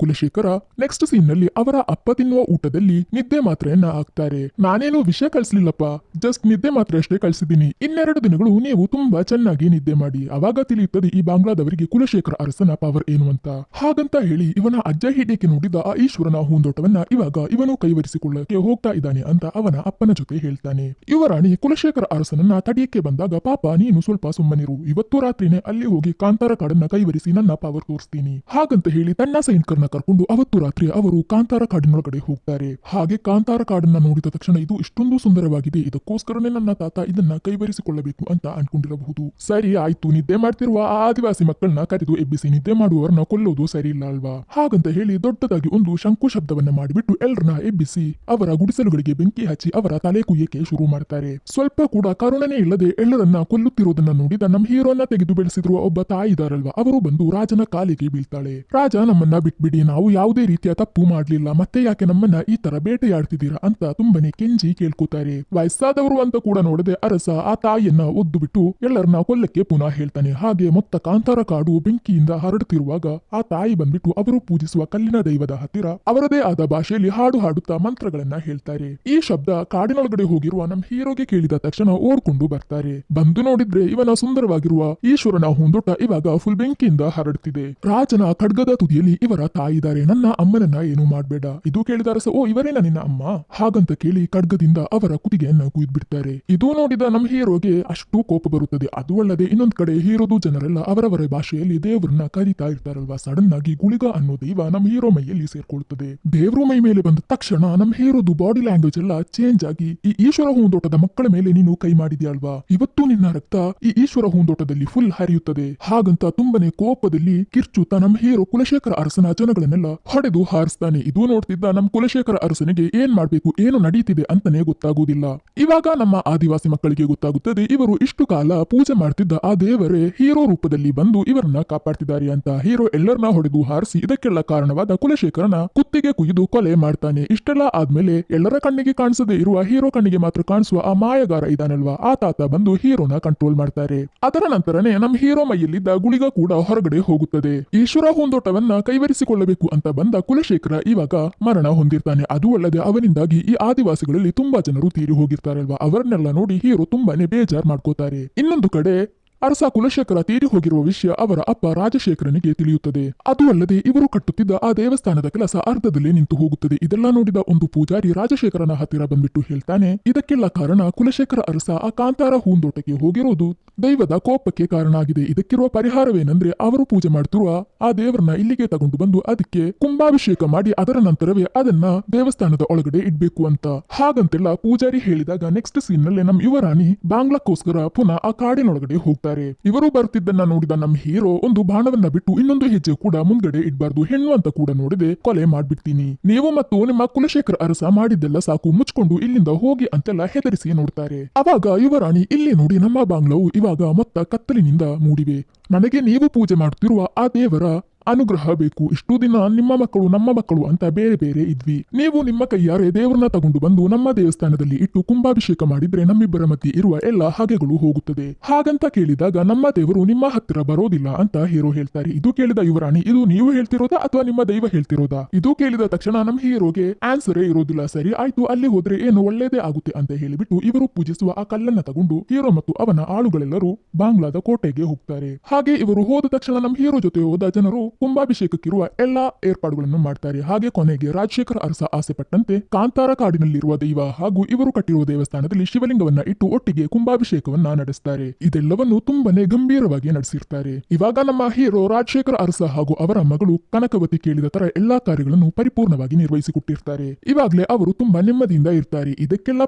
ಕುಲಶೇಖರ ನೆಕ್ಸ್ಟ್ ಸೀನ್ ನಲ್ಲಿ ಅವರ ಅಪ್ಪ ತಿನ್ನುವ ಊಟದಲ್ಲಿ ನಿದ್ದೆ ಮಾತ್ರೆಯನ್ನ ಹಾಕ್ತಾರೆ. ನಾನೇನು ವಿಷಯ ಕಳಿಸ್ಲಿಲ್ಲಪ್ಪ, ಜಸ್ಟ್ ನಿದ್ದೆ ಮಾತ್ರೆ ಅಷ್ಟೇ ಕಳಿಸಿದ್ದೀನಿ, ಇನ್ನೆರಡು ದಿನಗಳು ನೀವು ತುಂಬಾ ಚೆನ್ನಾಗಿ ನಿದ್ದೆ ಮಾಡಿ, ಅವಾಗ ತಿಳಿಯುತ್ತದೆ ಈ ಬಾಂಗ್ಲಾದವರಿಗೆ ಕುಲಶೇಖರ ಅರಸನ ಪವರ್ ಏನು ಅಂತ. ಹಾಗಂತ ಹೇಳಿ ಇವನ ಅಜ್ಜ ಹಿಡಿಯಕ್ಕೆ ನೋಡಿದ ಆ ಈಶ್ವರನ ಹೂಂದೋಟವನ್ನ ಇವಾಗ ಇವನು ಕೈವರಿಸಿಕೊಳ್ಳಕ್ಕೆ ಹೋಗ್ತಾ ಇದ್ದಾನೆ ಅಂತ ಅವನ ಅಪ್ಪನ ಜೊತೆ ಹೇಳ್ತಾನೆ. ಯುವರಾಣಿ ಕುಲಶೇಖರ ಅರಸನನ್ನ ತಡೆಯಕ್ಕೆ ಬಂದಾಗ ಪಾಪ ನೀನು ಸ್ವಲ್ಪ ಸುಮ್ಮನಿರು, ಇವತ್ತು ರಾತ್ರಿನೇ ಅಲ್ಲಿ ಹೋಗಿ ಕಾಂತಾರ ಕಾಡನ್ನ ಕೈವರಿಸಿ ನನ್ನ ಪವರ್ ತೋರಿಸ್ತೀನಿ ಹಾಗಂತ ಹೇಳಿ ತನ್ನ ಸೈನಿಕರನ್ನ ಕರ್ಕೊಂಡು ಅವತ್ತು ರಾತ್ರಿ ಅವರು ಕಾಂತಾರ ಕಾಡಿನೊಳಗಡೆ ಹೋಗ್ತಾರೆ. ಹಾಗೆ ಕಾಂತಾರ ಕಾಡನ್ನ ನೋಡಿದ ತಕ್ಷಣ ಇದು ಇಷ್ಟೊಂದು ಸುಂದರವಾಗಿದೆ, ಇದಕ್ಕೋಸ್ಕರನೇ ನನ್ನ ತಾತ ಇದನ್ನ ಕೈವರಿಸಿಕೊಳ್ಳಬೇಕು ಅಂತ ಅನ್ಕೊಂಡಿರಬಹುದು. ಸರಿ ಆಯ್ತು, ನಿದ್ದೆ ಮಾಡ್ತಿರುವ ಆ ಆದಿವಾಸಿ ಮಕ್ಕಳನ್ನ ಕರೆದು ಎಬ್ಬಿಸಿ, ನಿದ್ದೆ ಮಾಡುವವರನ್ನ ಕೊಲ್ಲೋದು ಸರಿ ಇಲ್ಲ ಅಲ್ವಾ ಹಾಗಂತ ಹೇಳಿ ದೊಡ್ಡದಾಗಿ ಒಂದು ಶಂಕು ಶಬ್ದವನ್ನ ಮಾಡಿಬಿಟ್ಟು ಎಲ್ಲರನ್ನ ಎಬ್ಬಿಸಿ ಅವರ ಗುಡಿಸಲುಗಳಿಗೆ ಬೆಂಕಿ ಹಚ್ಚಿ ಅವರ ತಲೆ ಕುಯ್ಯಕ್ಕೆ ಶುರು ಮಾಡ್ತಾರೆ. ಸ್ವಲ್ಪ ಕೂಡ ಕರುಣನೆ ಇಲ್ಲದೆ ಎಲ್ಲರನ್ನ ಕೊಲ್ಲುತ್ತಿರುವುದನ್ನ ನೋಡಿದ ನಮ್ಮ ಹೀರೋನ ತೆಗೆದು ಬೆಳೆಸಿರುವ ಒಬ್ಬ ತಾಯಿ ಇದಾರಲ್ವಾ, ಅವರು ಬಂದು ರಾಜನ ಕಾಲಿಗೆ ಬೀಳ್ತಾಳೆ. ರಾಜ, ನಮ್ಮನ್ನ ಬಿಟ್ಬಿಡಿ, ನಾವು ಯಾವುದೇ ರೀತಿಯ ತಪ್ಪು ಮಾಡ್ಲಿಲ್ಲ, ಮತ್ತೆ ಯಾಕೆ ನಮ್ಮನ್ನ ಈ ತರ ಬೇಟೆಯಾಡ್ತಿದ್ದೀರಾ ಅಂತ ತುಂಬಾನೇ ಕೆಂಜಿ ಕೇಳ್ಕೊತಾರೆ. ವಯಸ್ಸಾದವರು ಅಂತ ಕೂಡ ನೋಡದೆ ಅರಸ ಆ ತಾಯಿಯನ್ನ ಒದ್ದು ಬಿಟ್ಟು ಎಲ್ಲರನ್ನ ಕೊಲ್ಲಕ್ಕೆ ಪುನಃ ಹೇಳ್ತಾನೆ. ಹಾಗೆ ಮೊತ್ತ ಕಾಂತಾರ ಕಾಡು ಬೆಂಕಿಯಿಂದ ಹರಡುತ್ತಿರುವಾಗ ಆ ತಾಯಿ ಬಂದ್ಬಿಟ್ಟು ಅವರು ಪೂಜಿಸುವ ಕಲ್ಲಿನ ದೈವದ ಹತ್ತಿರ ಅವರದೇ ಆದ ಭಾಷೆಯಲ್ಲಿ ಹಾಡು ಹಾಡುತ್ತಾ ಮಂತ್ರಗಳನ್ನ ಹೇಳ್ತಾರೆ. ಈ ಶಬ್ದ ಕಾಡಿನೊಳಗಡೆ ಹೋಗಿರುವ ನಮ್ಮ ಹೀರೋಗೆ ಕೇಳಿದ ತಕ್ಷಣ ಓಡ್ಕೊಂಡು ಬರ್ತಾರೆ. ಬಂದು ನೋಡಿದ್ರೆ ಇವನ ಸುಂದರವಾಗಿರುವ ಈಶ್ವರನ ಹೂಂದೋಟ ಇವಾಗ ಫುಲ್ ಬೆಂಕಿಯಿಂದ ಹರಡುತ್ತಿದೆ. ರಾಜನ ಖಡ್ಗದ ತುದಿಯಲ್ಲಿ ಇವರ ತಾಯಿ ಇದ್ದಾರೆ. ನನ್ನ ಅಮ್ಮನನ್ನ ಏನು ಮಾಡ್ಬೇಡ. ಇದು ಕೇಳಿದ ಅರಸ, ಓ ಇವರೇನ ನಿನ್ನ ಅಮ್ಮ ಹಾಗಂತ ಕೇಳಿ ಖಡ್ಗದಿಂದ ಅವರ ಕುತ್ತಿಗೆಯನ್ನ ಕುಯ್ದು ಬಿಡ್ತಾರೆ. ಇದು ನೋಡಿದ ನಮ್ಮ ಹೀರೋಗೆ ಅಷ್ಟು ಕೋಪ ಬರುತ್ತದೆ. ಅದು ಅಲ್ಲದೆ ಇನ್ನೊಂದ್ ಕಡೆ ಹೀರೋದು ಜನರೆಲ್ಲ ಅವರವರ ಭಾಷೆಯಲ್ಲಿ ದೇವರನ್ನ ಕರೀತಾ ಇರ್ತಾರಲ್ವಾ. ಸಡನ್ ಆಗಿ ಗುಳಿಗ ಅನ್ನೋ ದೈವ ನಮ್ಮ ಹೀರೋ ಮೈಯಲ್ಲಿ ಸೇರ್ಕೊಳ್ತದೆ. ದೇವ್ರು ಮೈ ಮೇಲೆ ಬಂದ ತಕ್ಷಣ ನಮ್ಮ ಹೀರೋದು ಬಾಡಿ ಲ್ಯಾಂಗ್ವೇಜ್ ಎಲ್ಲ ಚೇಂಜ್ ಆಗಿ, ಈ ಈಶ್ವರ ಹೂಂದೋಟದ ಮಕ್ಕಳ ಮೇಲೆ ನೀನು ಕೈ ಮಾಡಿದ್ಯಲ್ವಾ, ಇವತ್ತು ನಿನ್ನ ರಕ್ತ ಈ ಈಶ್ವರ ಹೂಂದೋಟದಲ್ಲಿ ಫುಲ್ ಹರಿಯುತ್ತದೆ ಹಾಗಂತ ತುಂಬನೇ ಕೋಪದಲ್ಲಿ ಕಿರ್ಚುತ್ತಾ ನಮ್ಮ ಹೀರೋ ಕುಲಶೇಖರ ಅರಸನ ಜನಗಳನ್ನೆಲ್ಲ ಹೊಡೆದು ಹಾರಿಸ್ತಾನೆ. ಇದು ನೋಡ್ತಿದ್ದ ನಮ್ಮ ಕುಲಶೇಖರ ಅರಸನಿಗೆ ಏನ್ ಮಾಡ್ಬೇಕು, ಏನು ನಡೀತಿದೆ ಅಂತಾನೆ ಗೊತ್ತಾಗುವುದಿಲ್ಲ. ಇವಾಗ ನಮ್ಮ ಆದಿವಾಸಿ ಮಕ್ಕಳಿಗೆ ಗೊತ್ತಾಗುತ್ತದೆ, ಇವರು ಇಷ್ಟು ಕಾಲ ಪೂಜೆ ಮಾಡ್ತಿದ್ದ ಆ ದೇವರೇ ಹೀರೋ ರೂಪದಲ್ಲಿ ಬಂದು ಇವರನ್ನ ಕಾಪಾಡ್ತಿದ್ದಾರೆ ಅಂತ. ಹೀರೋ ಎಲ್ಲರನ್ನ ಹೊಡೆದು ಹಾರಿಸಿ ಇದಕ್ಕೆಲ್ಲ ಕಾರಣವಾದ ಕುಲಶೇಖರನ ಕುತ್ತಿಗೆ ಕುಯ್ದು ಕೊಲೆ ಮಾಡ್ತಾನೆ. ಇಷ್ಟೆಲ್ಲ ಆದ್ಮೇಲೆ ಎಲ್ಲರ ಕಣ್ಣಿಗೆ ಕಾಣಿಸದೆ ಇರುವ ಹೀರೋ ಕಣ್ಣಿಗೆ ಮಾತ್ರ ಕಾಣಿಸುವ ಆ ಮಾಯಗಾರ ಇದಾನಲ್ವಾ, ಆ ತಾತ ಬಂದು ಹೀರೋನ ಕಂಟ್ರೋಲ್ ಮಾಡ್ತಾರೆ. ಅದರ ನಂತರನೇ ನಮ್ಮ ಹೀರೋ ಮೈಯಲ್ಲಿದ್ದ ಗುಳಿಗ ಕೂಡ ಹೊರಗಡೆ ಹೋಗುತ್ತದೆ. ಈಶ್ವರ ಹೂಂದೋಟವನ್ನ ಕೈವರಿಸಿಕೊಳ್ಳಬೇಕು ಅಂತ ಬಂದ ಕುಲಶೇಖರ ಇವಾಗ ಮರಣ ಹೊಂದಿರ್ತಾನೆ. ಅದು ಅಲ್ಲದೆ ಅವನಿಂದಾಗಿ ಈ ಆದಿವಾಸಿಗಳಲ್ಲಿ ತುಂಬಾ ಜನರು ತೀರಿ ಹೋಗಿರ್ತಾರಲ್ವಾ, ಅವರನ್ನೆಲ್ಲ ನೋಡಿ ಹೀರೋ ತುಂಬಾನೇ ಬೇಜಾರ್ ಮಾಡ್ಕೋತಾರೆ. ಇನ್ನೊಂದು ಕಡೆ ಅರಸ ಕುಲಶೇಖರ ತೀರಿ ಹೋಗಿರುವ ವಿಷಯ ಅವರ ಅಪ್ಪ ರಾಜಶೇಖರನಿಗೆ ತಿಳಿಯುತ್ತದೆ. ಅದು ಅಲ್ಲದೆ ಇವರು ಕಟ್ಟುತ್ತಿದ್ದ ಆ ದೇವಸ್ಥಾನದ ಕೆಲಸ ಅರ್ಧದಲ್ಲೇ ನಿಂತು ಹೋಗುತ್ತದೆ. ಇದೆಲ್ಲ ನೋಡಿದ ಒಂದು ಪೂಜಾರಿ ರಾಜಶೇಖರನ ಹತ್ತಿರ ಬಂದ್ಬಿಟ್ಟು ಹೇಳ್ತಾನೆ, ಇದಕ್ಕೆಲ್ಲ ಕಾರಣ ಕುಲಶೇಖರ ಅರಸ ಆ ಕಾಂತಾರ ಹೂಂದೋಟಕ್ಕೆ ಹೋಗಿರೋದು ದೈವದ ಕೋಪಕ್ಕೆ ಕಾರಣ ಆಗಿದೆ. ಇದಕ್ಕಿರುವ ಪರಿಹಾರವೇನೆಂದ್ರೆ ಅವರು ಪೂಜೆ ಮಾಡ್ತಿರುವ ಆ ದೇವರನ್ನ ಇಲ್ಲಿಗೆ ತಗೊಂಡು ಬಂದು ಅದಕ್ಕೆ ಕುಂಭಾಭಿಷೇಕ ಮಾಡಿ ಅದರ ನಂತರವೇ ಅದನ್ನ ದೇವಸ್ಥಾನದ ಒಳಗಡೆ ಇಡ್ಬೇಕು ಅಂತ. ಹಾಗಂತೆಲ್ಲ ಪೂಜಾರಿ ಹೇಳಿದಾಗ ನೆಕ್ಸ್ಟ್ ಸೀನ್ ನಲ್ಲಿ ನಮ್ ಯುವರಾಣಿ ಬಾಂಗ್ಲಾಕ್ಕೋಸ್ಕರ ಪುನಃ ಆ ಕಾಡಿನೊಳಗಡೆ ಹೋಗ್ತಾರೆ. ಇವರು ಬರ್ತಿದ್ದನ್ನ ನೋಡಿದ ನಮ್ ಹೀರೋ ಒಂದು ಬಾಣವನ್ನ ಬಿಟ್ಟು ಇನ್ನೊಂದು ಹೆಜ್ಜೆ ಕೂಡ ಮುಂದ್ಗಡೆ ಇಡ್ಬಾರ್ದು, ಹೆಣ್ಣು ಅಂತ ಕೂಡ ನೋಡಿದೆ ಕೊಲೆ ಮಾಡ್ಬಿಡ್ತೀನಿ, ನೀವು ಮತ್ತು ನಿಮ್ಮ ಕುಲಶೇಖರ ಅರಸ ಮಾಡಿದ್ದೆಲ್ಲ ಸಾಕು, ಮುಚ್ಕೊಂಡು ಇಲ್ಲಿಂದ ಹೋಗಿ ಅಂತೆಲ್ಲ ಹೆದರಿಸಿ ನೋಡ್ತಾರೆ. ಅವಾಗ ಯುವರಾಣಿ ಇಲ್ಲಿ ನೋಡಿ ನಮ್ಮ ಬಾಂಗ್ಲಾವು ಇವಾಗ ಮೊತ್ತ ಕತ್ತಲಿನಿಂದ ಮೂಡಿವೆ, ನನಗೆ ನೀವು ಪೂಜೆ ಮಾಡುತ್ತಿರುವ ಆ ದೇವರ ಅನುಗ್ರಹ ಬೇಕು. ಇಷ್ಟು ದಿನ ನಿಮ್ಮ ಮಕ್ಕಳು ನಮ್ಮ ಮಕ್ಕಳು ಅಂತ ಬೇರೆ ಬೇರೆ ಇದ್ವಿ, ನೀವು ನಿಮ್ಮ ಕೈಯಾರೆ ದೇವರನ್ನ ತಗೊಂಡು ಬಂದು ನಮ್ಮ ದೇವಸ್ಥಾನದಲ್ಲಿ ಇಟ್ಟು ಕುಂಭಾಭಿಷೇಕ ಮಾಡಿದ್ರೆ ನಮ್ಮಿಬ್ಬರ ಮಧ್ಯೆ ಇರುವ ಎಲ್ಲ ಹಾಗೆಗಳು ಹೋಗುತ್ತದೆ ಹಾಗಂತ ಕೇಳಿದಾಗ ನಮ್ಮ ದೇವರು ನಿಮ್ಮ ಹತ್ತಿರ ಬರೋದಿಲ್ಲ ಅಂತ ಹೀರೋ ಹೇಳ್ತಾರೆ. ಇದು ಕೇಳಿದ ಯುವರಾಣಿ, ಇದು ನೀವು ಹೇಳ್ತಿರೋದಾ ಅಥವಾ ನಿಮ್ಮ ದೈವ ಹೇಳ್ತಿರೋದಾ? ಇದು ಕೇಳಿದ ತಕ್ಷಣ ನಮ್ಮ ಹೀರೋಗೆ ಆನ್ಸರೇ ಇರೋದಿಲ್ಲ. ಸರಿ ಆಯ್ತು, ಅಲ್ಲಿ ಹೋದ್ರೆ ಏನು ಒಳ್ಳೇದೇ ಆಗುತ್ತೆ ಅಂತ ಹೇಳಿಬಿಟ್ಟು ಇವರು ಪೂಜಿಸುವ ಆ ಕಲ್ಲನ್ನ ತಗೊಂಡು ಹೀರೋ ಮತ್ತು ಅವನ ಆಳುಗಳೆಲ್ಲರೂ ಬಾಂಗ್ಲಾದ ಕೋಟೆಗೆ ಹೋಗ್ತಾರೆ. ಹಾಗೆ ಇವರು ಹೋದ ತಕ್ಷಣ ನಮ್ಮ ಹೀರೋ ಜೊತೆ ಹೋದ ಜನರು ಕುಂಭಾಭಿಷೇಕಕ್ಕಿರುವ ಎಲ್ಲಾ ಏರ್ಪಾಡುಗಳನ್ನು ಮಾಡ್ತಾರೆ. ಹಾಗೆ ಕೊನೆಗೆ ರಾಜಶೇಖರ ಅರಸ ಆಸೆ ಪಟ್ಟಂತೆ ಕಾಂತಾರ ಕಾಡಿನಲ್ಲಿರುವ ದೈವ ಹಾಗೂ ಇವರು ಕಟ್ಟಿರುವ ದೇವಸ್ಥಾನದಲ್ಲಿ ಶಿವಲಿಂಗವನ್ನ ಇಟ್ಟು ಒಟ್ಟಿಗೆ ಕುಂಭಾಭಿಷೇಕವನ್ನ ನಡೆಸ್ತಾರೆ. ಇದೆಲ್ಲವನ್ನು ತುಂಬಾನೇ ಗಂಭೀರವಾಗಿ ನಡೆಸಿರ್ತಾರೆ. ಇವಾಗ ನಮ್ಮ ಹೀರೋ ರಾಜಶೇಖರ ಅರಸ ಹಾಗೂ ಅವರ ಮಗಳು ಕನಕವತಿ ಕೇಳಿದ ತರ ಎಲ್ಲಾ ಕಾರ್ಯಗಳನ್ನು ಪರಿಪೂರ್ಣವಾಗಿ ನಿರ್ವಹಿಸಿಕೊಟ್ಟಿರ್ತಾರೆ. ಇವಾಗ್ಲೇ ಅವರು ತುಂಬಾ ನೆಮ್ಮದಿಯಿಂದ ಇರ್ತಾರೆ. ಇದಕ್ಕೆಲ್ಲ